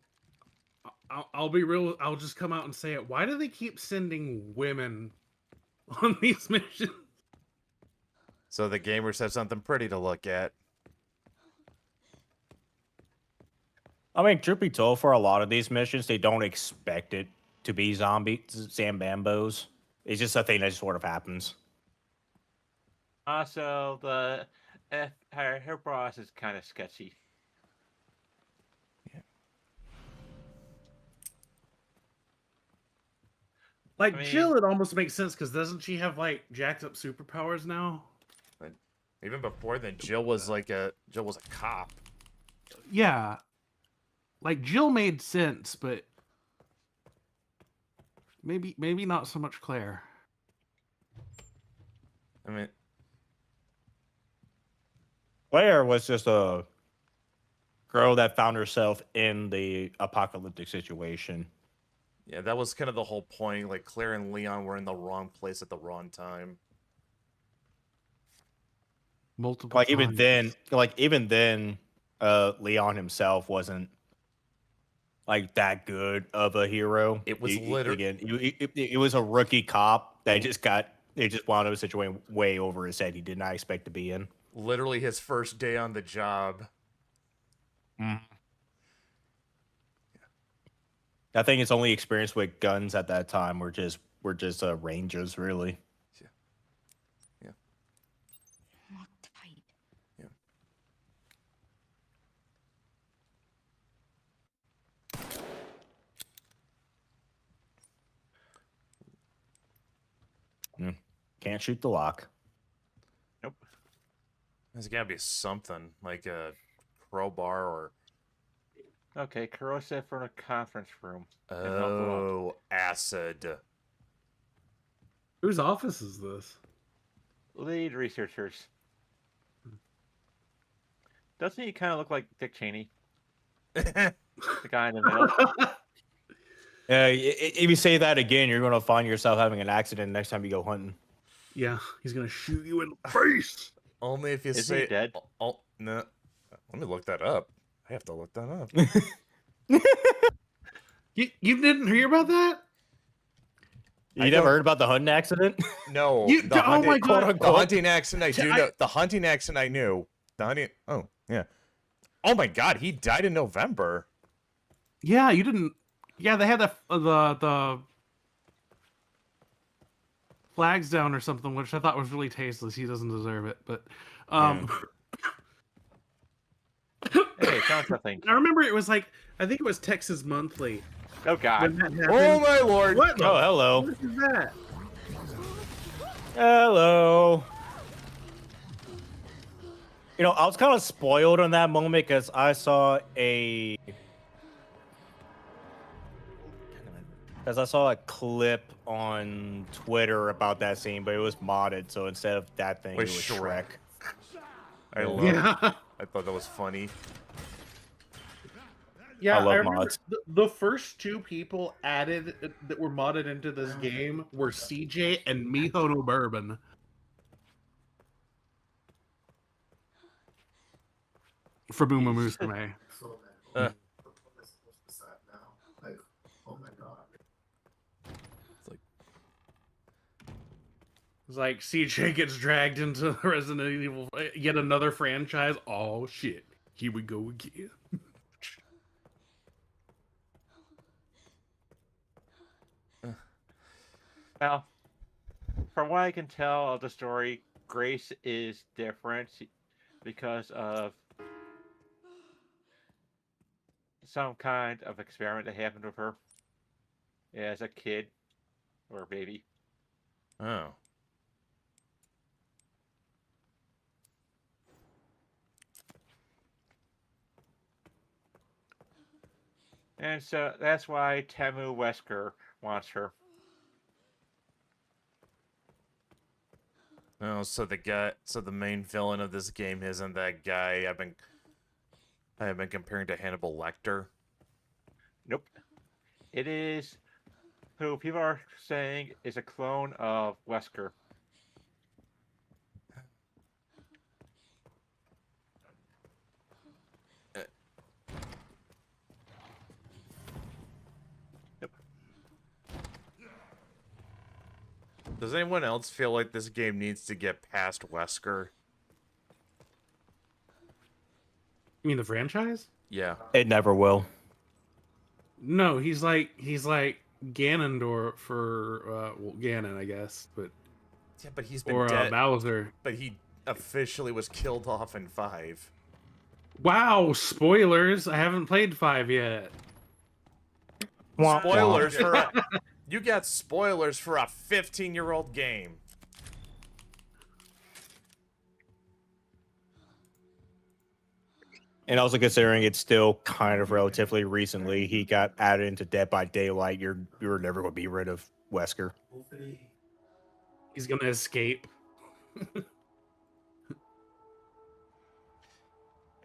I'll be real. I'll just come out and say it. Why do they keep sending women on these missions? So the gamers have something pretty to look at. I mean, truth be told, for a lot of these missions, they don't expect it to be zombie Zambambos. It's just a thing that just sort of happens. Also, her boss is kind of sketchy. Like I mean- Jill, it almost makes sense because doesn't she have like jacked up superpowers now? Even before then, Jill was a cop. Yeah, like Jill made sense, but maybe not so much Claire. I mean, Claire was just a girl that found herself in the apocalyptic situation. yeah, that was kind of the whole point. Like Claire and Leon were in the wrong place at the wrong time. Multiple. Like times. even then, Leon himself wasn't like that good of a hero. It was it was a rookie cop that just wound up in a situation way over his head he did not expect to be in. Literally his first day on the job. I think his only experience with guns at that time were just rangers, really. Lock tight. Can't shoot the lock. Nope. There's gotta be something like a crowbar or Okay, corrosive from a conference room. And help them out. oh, acid. Whose office is this? Lead researchers. Doesn't he kind of look like Dick Cheney? The guy in the middle. If you say that again, you're going to find yourself having an accident next time you go hunting. Yeah, he's gonna shoot you in the face. Only if you Is say he dead? Oh, no. Let me look that up. I have to look that up. You didn't hear about that? You I never don't- heard about the hunting accident? No, You- the oh hunting, my God. the hunting accident I do I- know. The hunting accident I knew. The hunting. Oh yeah. Oh my God, he died in November. Yeah, you didn't. Yeah, they had the flags down or something, which I thought was really tasteless. He doesn't deserve it, but Hey, found something. I remember it was like I think it was Texas Monthly Oh God. when that happened. Oh my lord. What? the- Oh, hello. What is that? Hello. You know, I was kind of spoiled on that moment because I saw a clip on Twitter about that scene, but it was modded. So instead of that thing, With it was Shrek. Shrek. I love. Yeah, I thought that was funny. yeah. I love remember mods. the first two people added that were modded into this game were CJ and Miho no Bourbon. For Boomer Musume. Uh. It's like CJ gets dragged into Resident Evil, yet another franchise. Oh shit! Here we go again. Well, from what I can tell of the story, Grace is different because of some kind of experiment that happened with her as a kid or a baby. Oh. And so that's why Temu Wesker wants her. Oh, so the main villain of this game isn't that guy I have been comparing to Hannibal Lecter. Nope. It is who people are saying is a clone of Wesker. Does anyone else feel like this game needs to get past Wesker? You mean the franchise? Yeah. It never will. No, he's like Ganondorf for well, Ganon, I guess, but Yeah, but he's been or dead. Bowser. But he officially was killed off in 5. Wow, spoilers! I haven't played 5 yet. Spoilers for a, you got spoilers for a 15-year-old game. And also considering it's still kind of relatively recently, he got added into Dead by Daylight. You're never going to be rid of Wesker. He's gonna escape.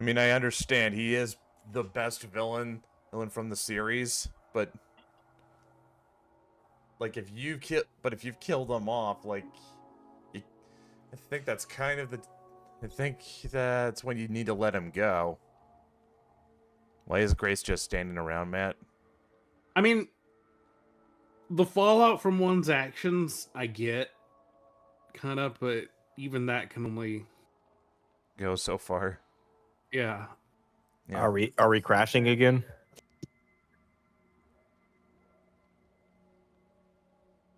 I mean, I understand he is the best villain from the series, but like if you've killed him off, like I think that's kind of I think that's when you need to let him go. Why is Grace just standing around, Matt? I mean, the fallout from one's actions, I get, kind of, but even that can only Go so far. yeah. Yeah. Are we crashing again?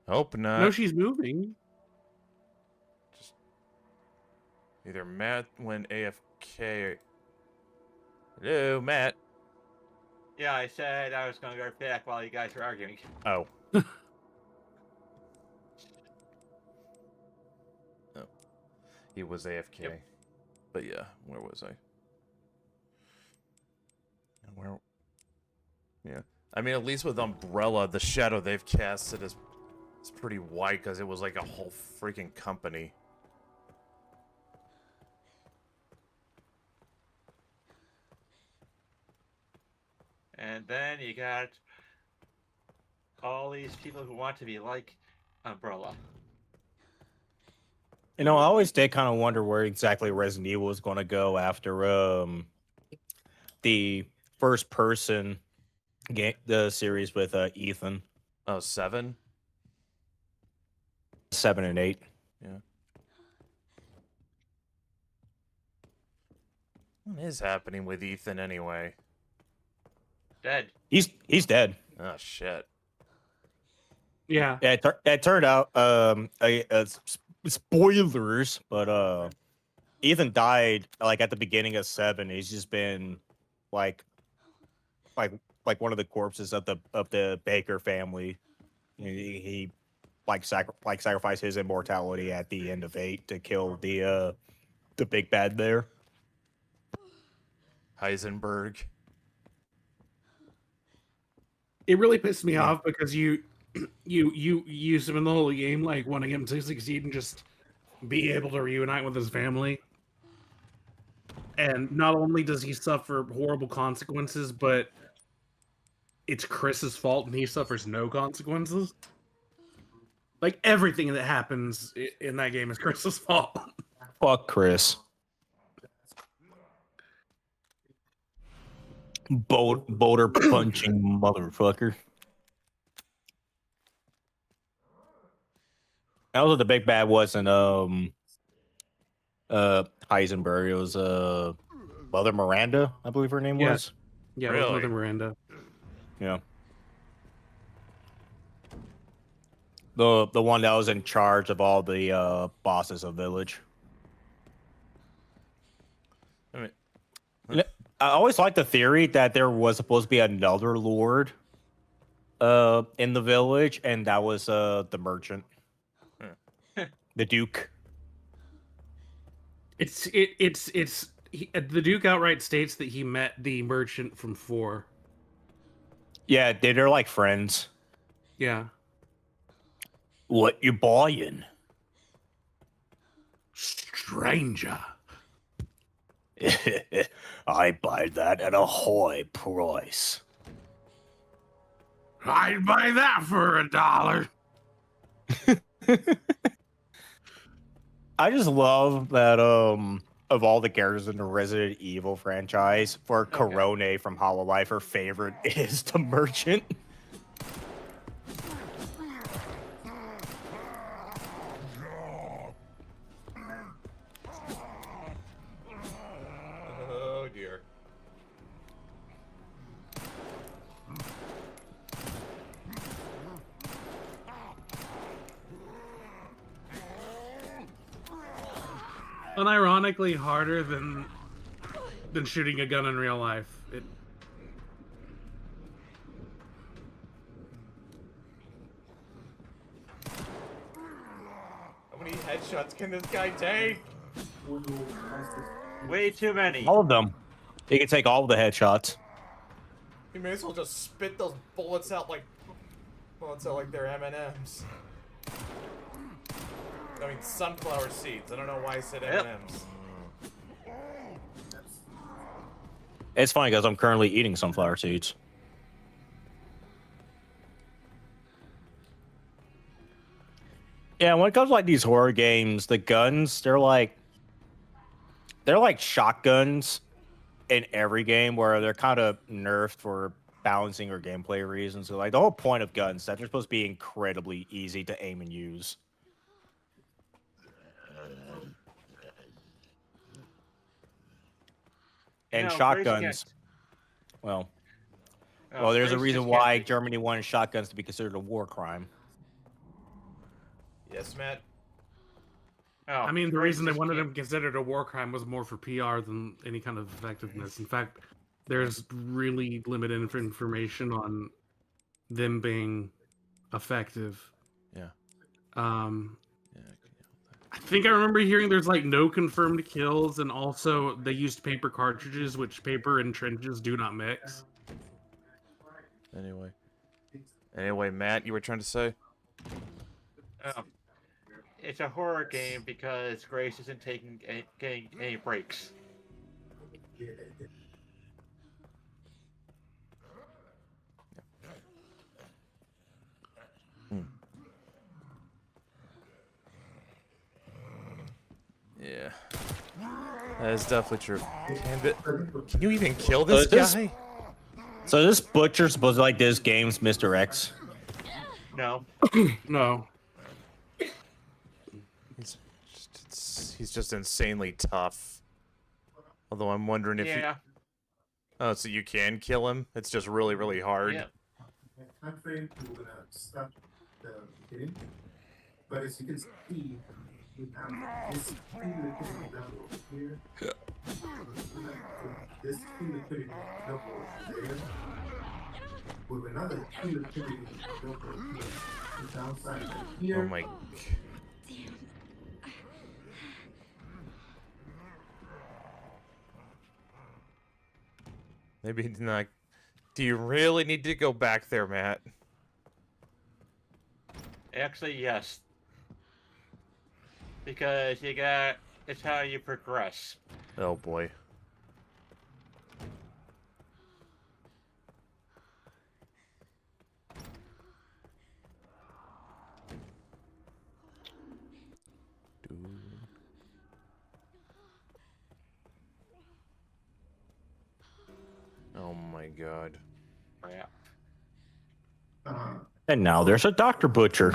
Hope not. No, she's moving. Just either Matt went AFK. Hello, Matt. Yeah, I said I was going to go back while you guys were arguing. Oh. Oh. He was AFK. Yep. But yeah, where was I? Where? Yeah. I mean, at least with Umbrella, the shadow they've casted is pretty white because it was like a whole freaking company. And then you got all these people who want to be like Umbrella. You know, I always did kind of wonder where exactly Resident Evil was going to go after the first person game, the series with Ethan. Oh, 7? 7 and 8. Yeah. What is happening with Ethan anyway? Dead. He's dead. Oh, shit. Yeah. Yeah, it turned out spoilers, but Ethan died like at the beginning of 7. He's just been like one of the corpses of the Baker family. He sacrificed his immortality at the end of 8 to kill the big bad there. Heisenberg. It really pissed me off because you use him in the whole game, like wanting him to succeed and just be able to reunite with his family. And not only does he suffer horrible consequences, but it's Chris's fault and he suffers no consequences. Like everything that happens in that game is Chris's fault. Fuck Chris. Boulder punching motherfucker. Also, the big bad wasn't Heisenberg. It was Mother Miranda, I believe her name Yeah. was. Yeah, it was Really? Mother Miranda. Yeah. The one that was in charge of all the bosses of Village. I mean, I always liked the theory that there was supposed to be another lord in the village, and that was the merchant. The Duke. The Duke outright states that he met the merchant from 4. Yeah, they're like friends. Yeah. What you buying? Stranger. I buy that at a high price. I'd buy that for $1. I just love that of all the characters in the Resident Evil franchise, for Corone from Hololive, her favorite is the merchant. unironically harder than shooting a gun in real life. How many headshots can this guy take? Way too many. All of them. He can take all of the headshots. You may as well just spit those bullets out like they're M&Ms. I mean, sunflower seeds. I don't know why I said Yep. M&Ms. It's funny because I'm currently eating sunflower seeds. Yeah, when it comes to like these horror games, the guns, they're like shotguns in every game where they're kind of nerfed for balancing or gameplay reasons. So like the whole point of guns is that they're supposed to be incredibly easy to aim and use. And No, shotguns, well, there's a Grace reason just why can't- Germany wanted shotguns to be considered a war crime. Yes, Matt. Oh, I mean, the Grace reason they just wanted can't- him considered a war crime was more for PR than any kind of effectiveness. In fact, there's really limited information on them being effective. Yeah. I think I remember hearing there's like no confirmed kills, and also they used paper cartridges, which paper and trenches do not mix. Anyway, Matt, you were trying to say? Oh. It's a horror game because Grace isn't getting any breaks. Yeah. That is definitely true. Can you even kill this guy? So this butcher's supposed to like this game's Mr. X. No. No. He's just insanely tough. Although I'm wondering if Yeah. Oh, so you can kill him? It's just really, really hard. Yeah. I'm afraid we're gonna stop the game, but as you can see, we have this fingerprint double here. This fingerprint double there. With another fingerprint double here. The downside here. Oh my. Maybe not. Do you really need to go back there, Matt? Actually, yes. Because it's how you progress. Oh boy. Oh my god. Yeah. And now there's a Dr. Butcher.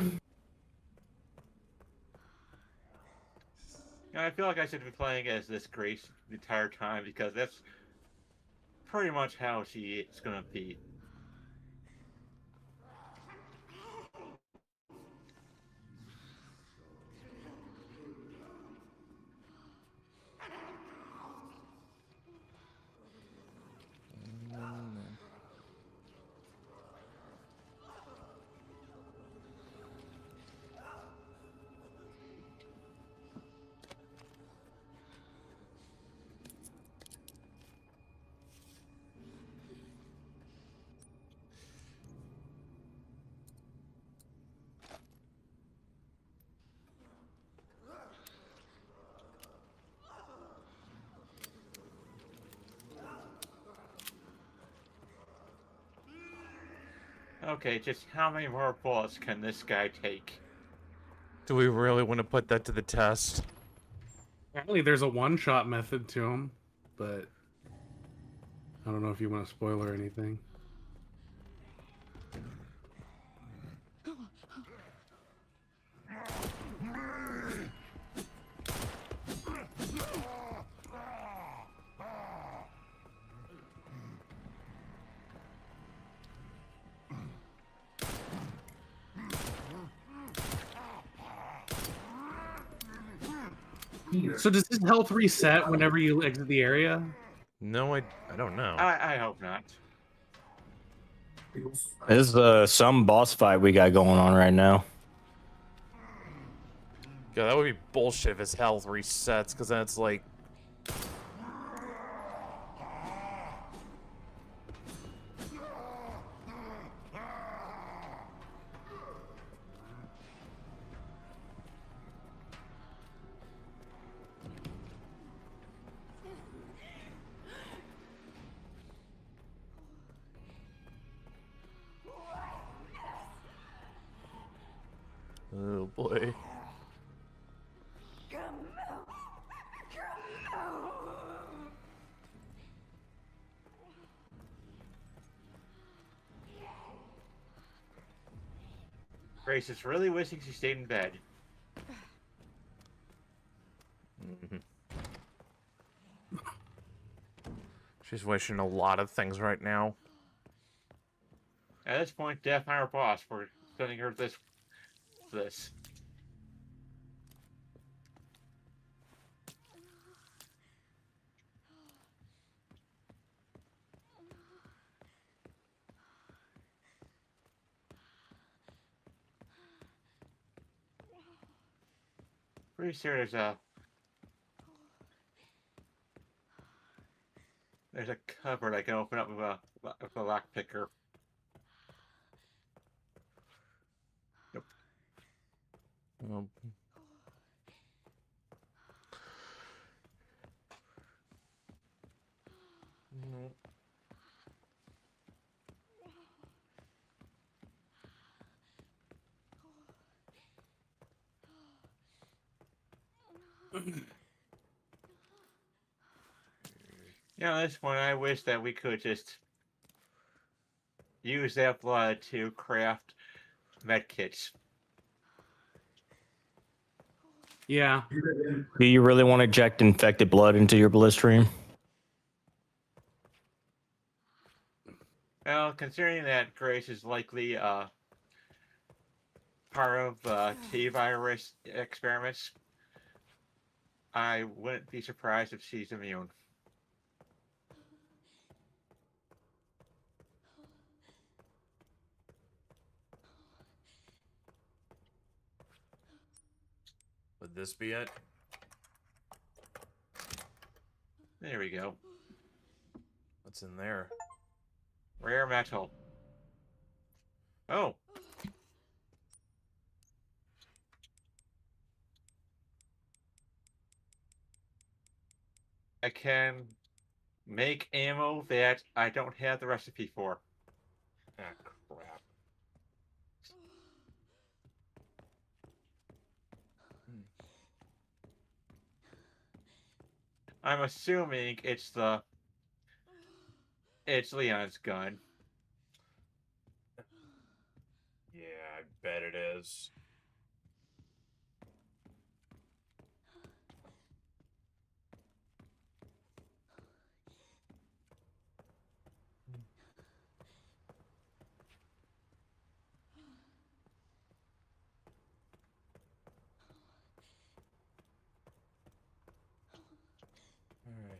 I feel like I should be playing as this Grace the entire time because that's pretty much how she is gonna be. Okay, just how many more bullets can this guy take? Do we really want to put that to the test? Apparently, there's a one-shot method to him, but I don't know if you want to spoil or anything. here. So does his health reset whenever you exit the area? No, I don't know. I hope not. They also This is some boss fight we got going on right now. Yeah, that would be bullshit if his health resets, because then it's like... Oh boy. Grace is really wishing she stayed in bed. Mhm. She's wishing a lot of things right now. At this point, Death and our boss for sending her this. Pretty sure there's a cupboard I can open up with a lock picker. Um, no. Yeah, at this point, I wish that we could just use that blood to craft medkits. Yeah. Do you really want to inject infected blood into your bloodstream? Well, considering that Grace is likely part of T-virus experiments, I wouldn't be surprised if she's immune. Would this be it? There we go. What's in there? Rare metal. Oh. I can make ammo that I don't have the recipe for. Ah, crap. I'm assuming it's Leon's gun. Yeah, I bet it is. Alright.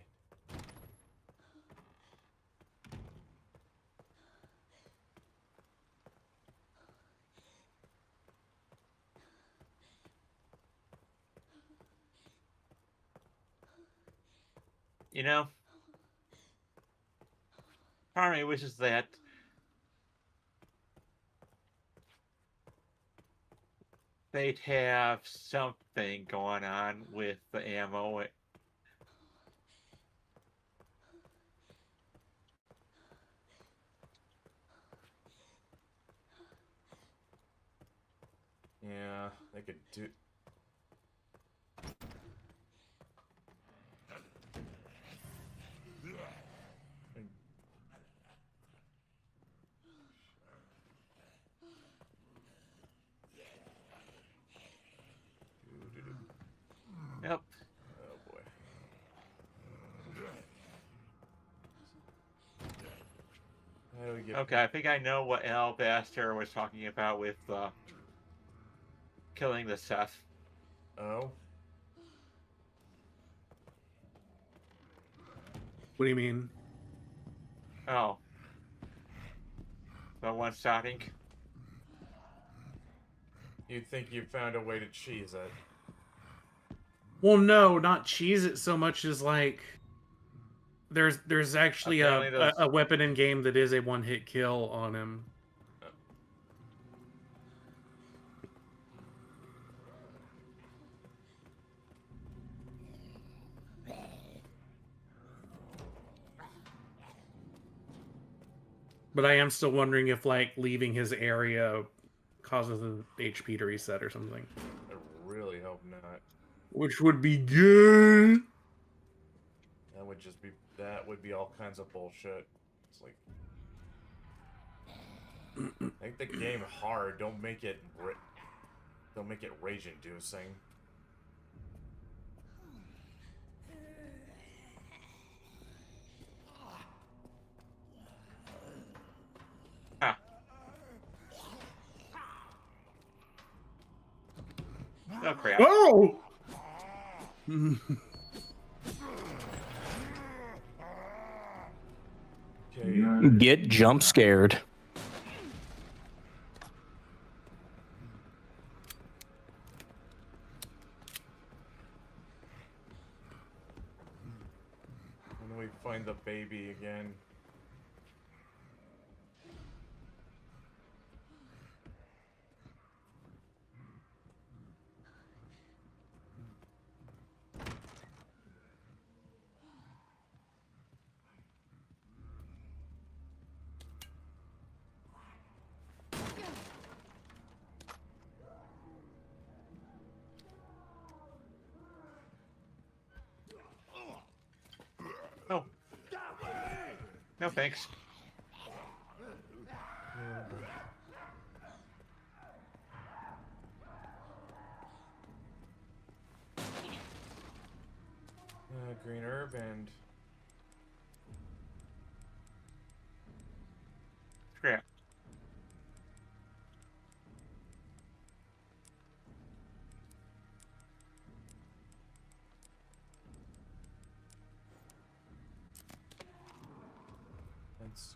You know, part of me wishes that they'd have something going on with the ammo. Yeah, they could do... Yep. Oh boy. How do we get... Okay, I think I know what Alabaster was talking about with killing the Seth. Oh? What do you mean? Oh. The one starting. You think you found a way to cheese it? Well, no, not cheese it so much as like there's actually Apparently those- a weapon in game that is a one-hit kill on him. But I am still wondering if like leaving his area causes the HP to reset or something. I really hope not. Which would be good. That would be all kinds of bullshit. It's like, make the game hard. Don't make it rage-inducing. Ah. Oh crap. Oh! Okay. Get jump scared. When we find the baby again. Oh. No thanks. Green herb and Crap. that's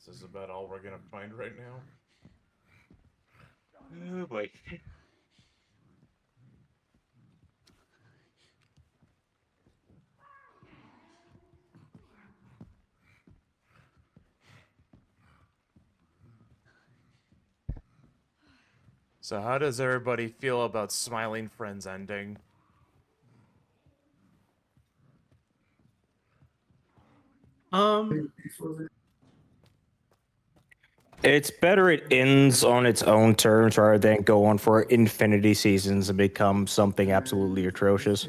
this is about all we're gonna find right now. Oh boy. So how does everybody feel about Smiling Friends ending? It's better it ends on its own terms rather than go on for infinity seasons and become something absolutely atrocious.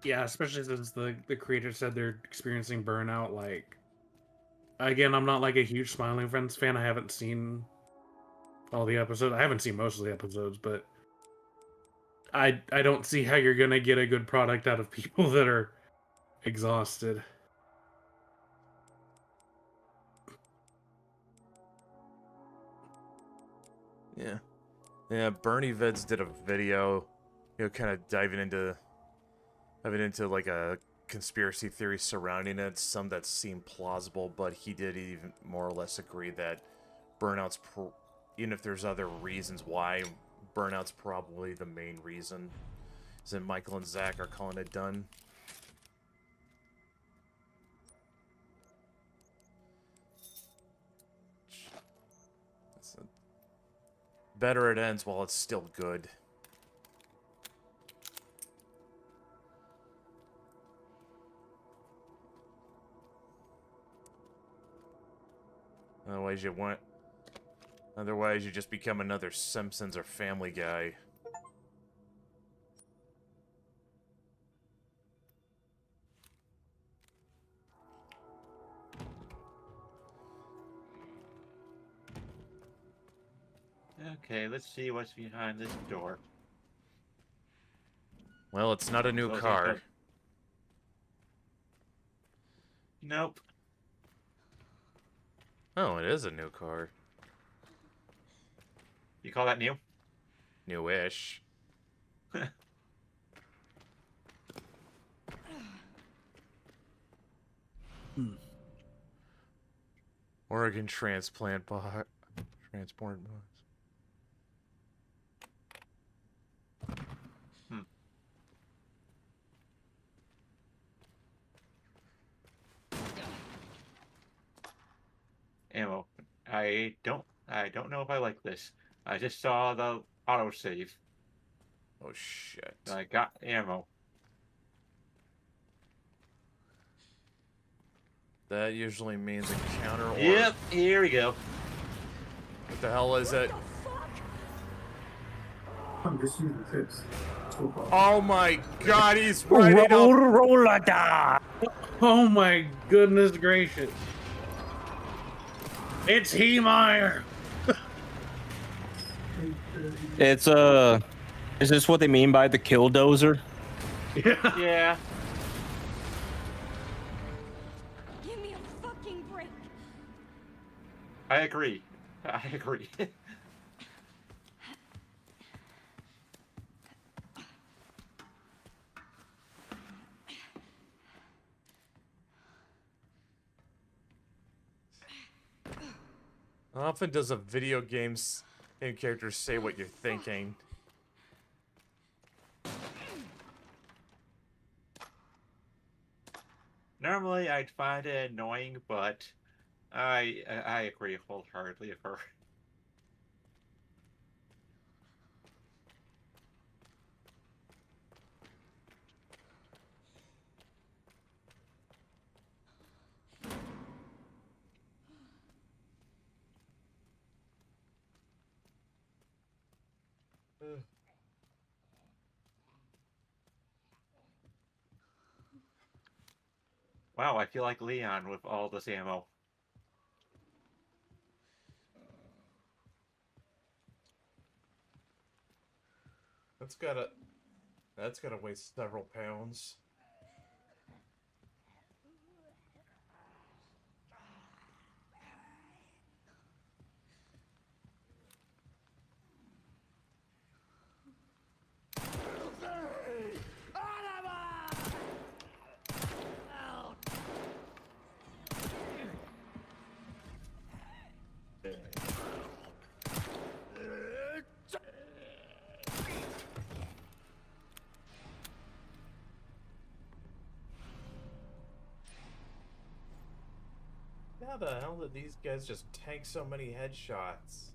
Yeah, especially since the creator said they're experiencing burnout. Like, again, I'm not like a huge Smiling Friends fan. I haven't seen all the episodes. I haven't seen most of the episodes, but I don't see how you're gonna get a good product out of people that are exhausted. Yeah. Yeah, Bernie Vids did a video, kind of diving into like a conspiracy theory surrounding it, some that seemed plausible, but he did even more or less agree that burnout's even if there's other reasons why, burnout's probably the main reason. Isn't Michael and Zach are calling it done? Better it ends while it's still good. Otherwise you just become another Simpsons or Family Guy. Okay, let's see what's behind this door. Well, it's not a new Those car. are- Nope. Oh, it is a new car. You call that new? Newish. Oregon transplant bot. Transport bots. Ammo. I don't know if I like this. I just saw the autosave. Oh shit. I got ammo. That usually means a counter or... Yep, here we go. What the hell is it? I'm just using tips. So far. Oh my god, he's riding up! Roller die. Oh my goodness gracious. It's Heemeyer. It's is this what they mean by the killdozer? Yeah. Yeah. Give me a fucking break. I agree. I agree. How often does a video game character say what you're thinking? Normally, I'd find it annoying, but I agree wholeheartedly with her. Wow, I feel like Leon with all this ammo. That's gotta weigh several pounds. How the hell did these guys just tank so many headshots?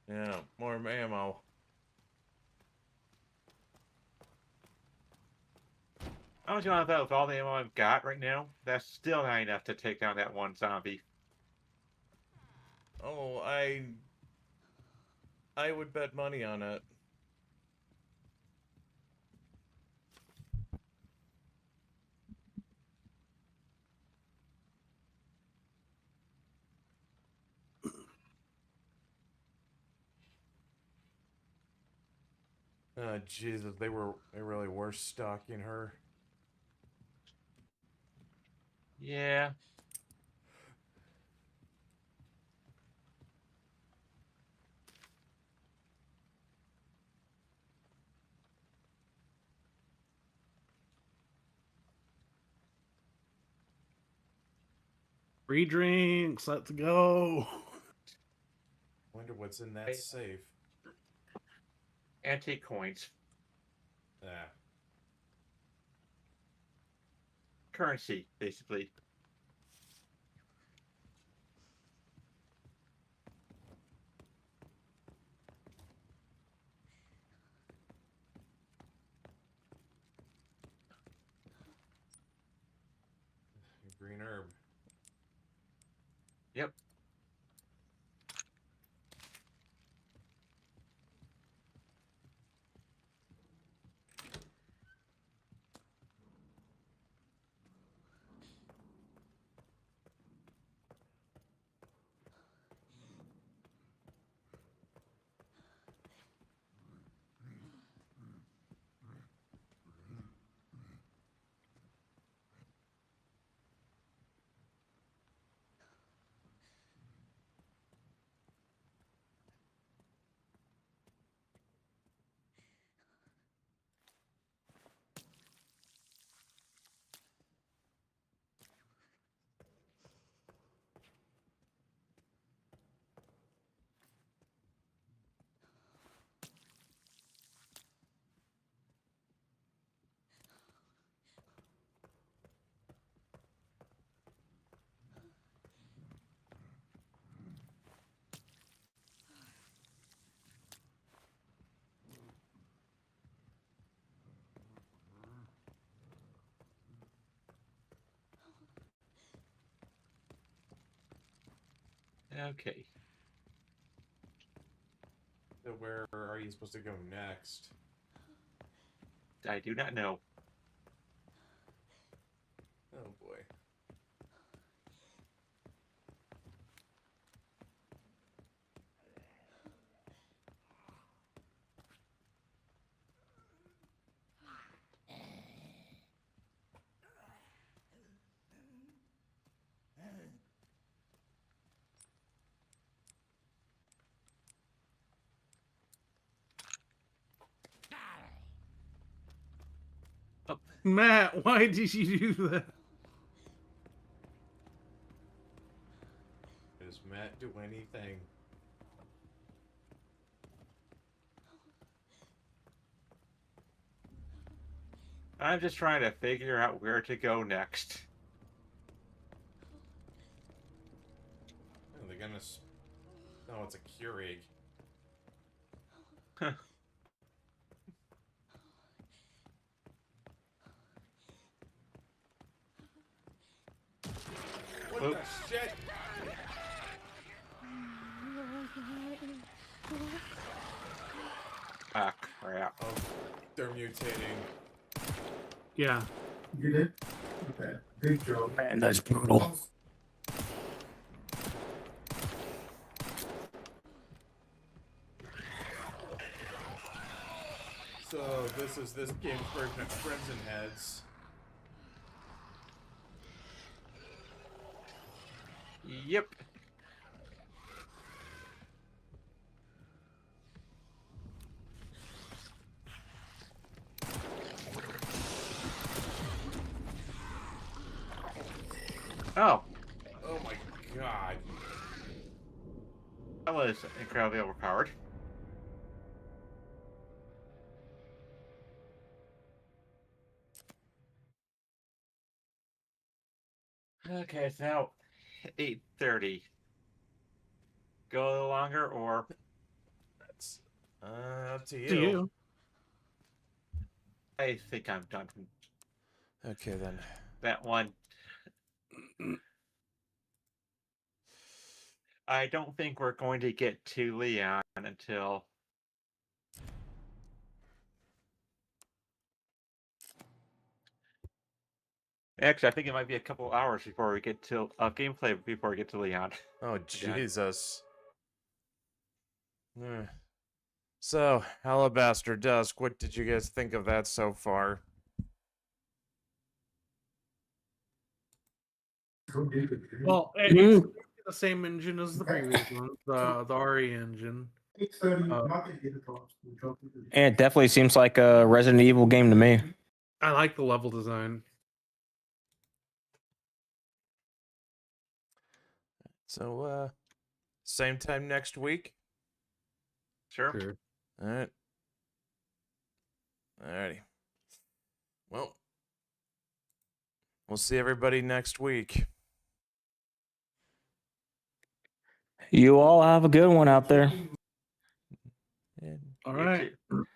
Yeah, more ammo. I'm just gonna bet with all the ammo I've got right now, that's still not enough to take down that one zombie. Oh, I would bet money on it. Jesus, they really were stalking her. Yeah. Free drinks. Let's go. Wonder what's in that safe. Antique coins. Yeah. Currency, basically. Green herb. Yep. Okay. So where are you supposed to go next? I do not know. Oh boy. Matt, why did you do that? Does Matt do anything? I'm just trying to figure out where to go next. Oh, they're gonna. Oh, it's a Keurig. What Oops. the shit? Ah, crap. Oh, they're mutating. Yeah. You did? Okay. Big joke. Man, that's brutal. So this is this game's version of Crimson Heads. Yep. Oh, Oh my god. that was incredibly overpowered. Okay, it's now 8:30. Go a little longer, or That's up to you. To you. I think I'm done from Okay then. that one. I don't think we're going to get to Leon until actually, I think it might be a couple hours before we get to gameplay before we get to Leon. Oh Again. Jesus. So, Alabaster Dusk, what did you guys think of that so far? Well, it's the same engine as the previous one, the RE engine. 8:30, Uh, not gonna get it off. We'll jump into the- And it definitely seems like a Resident Evil game to me. I like the level design. So, same time next week? Sure. Sure. Alright. Alrighty. Well, we'll see everybody next week. You all have a good one out there. And All You right. too.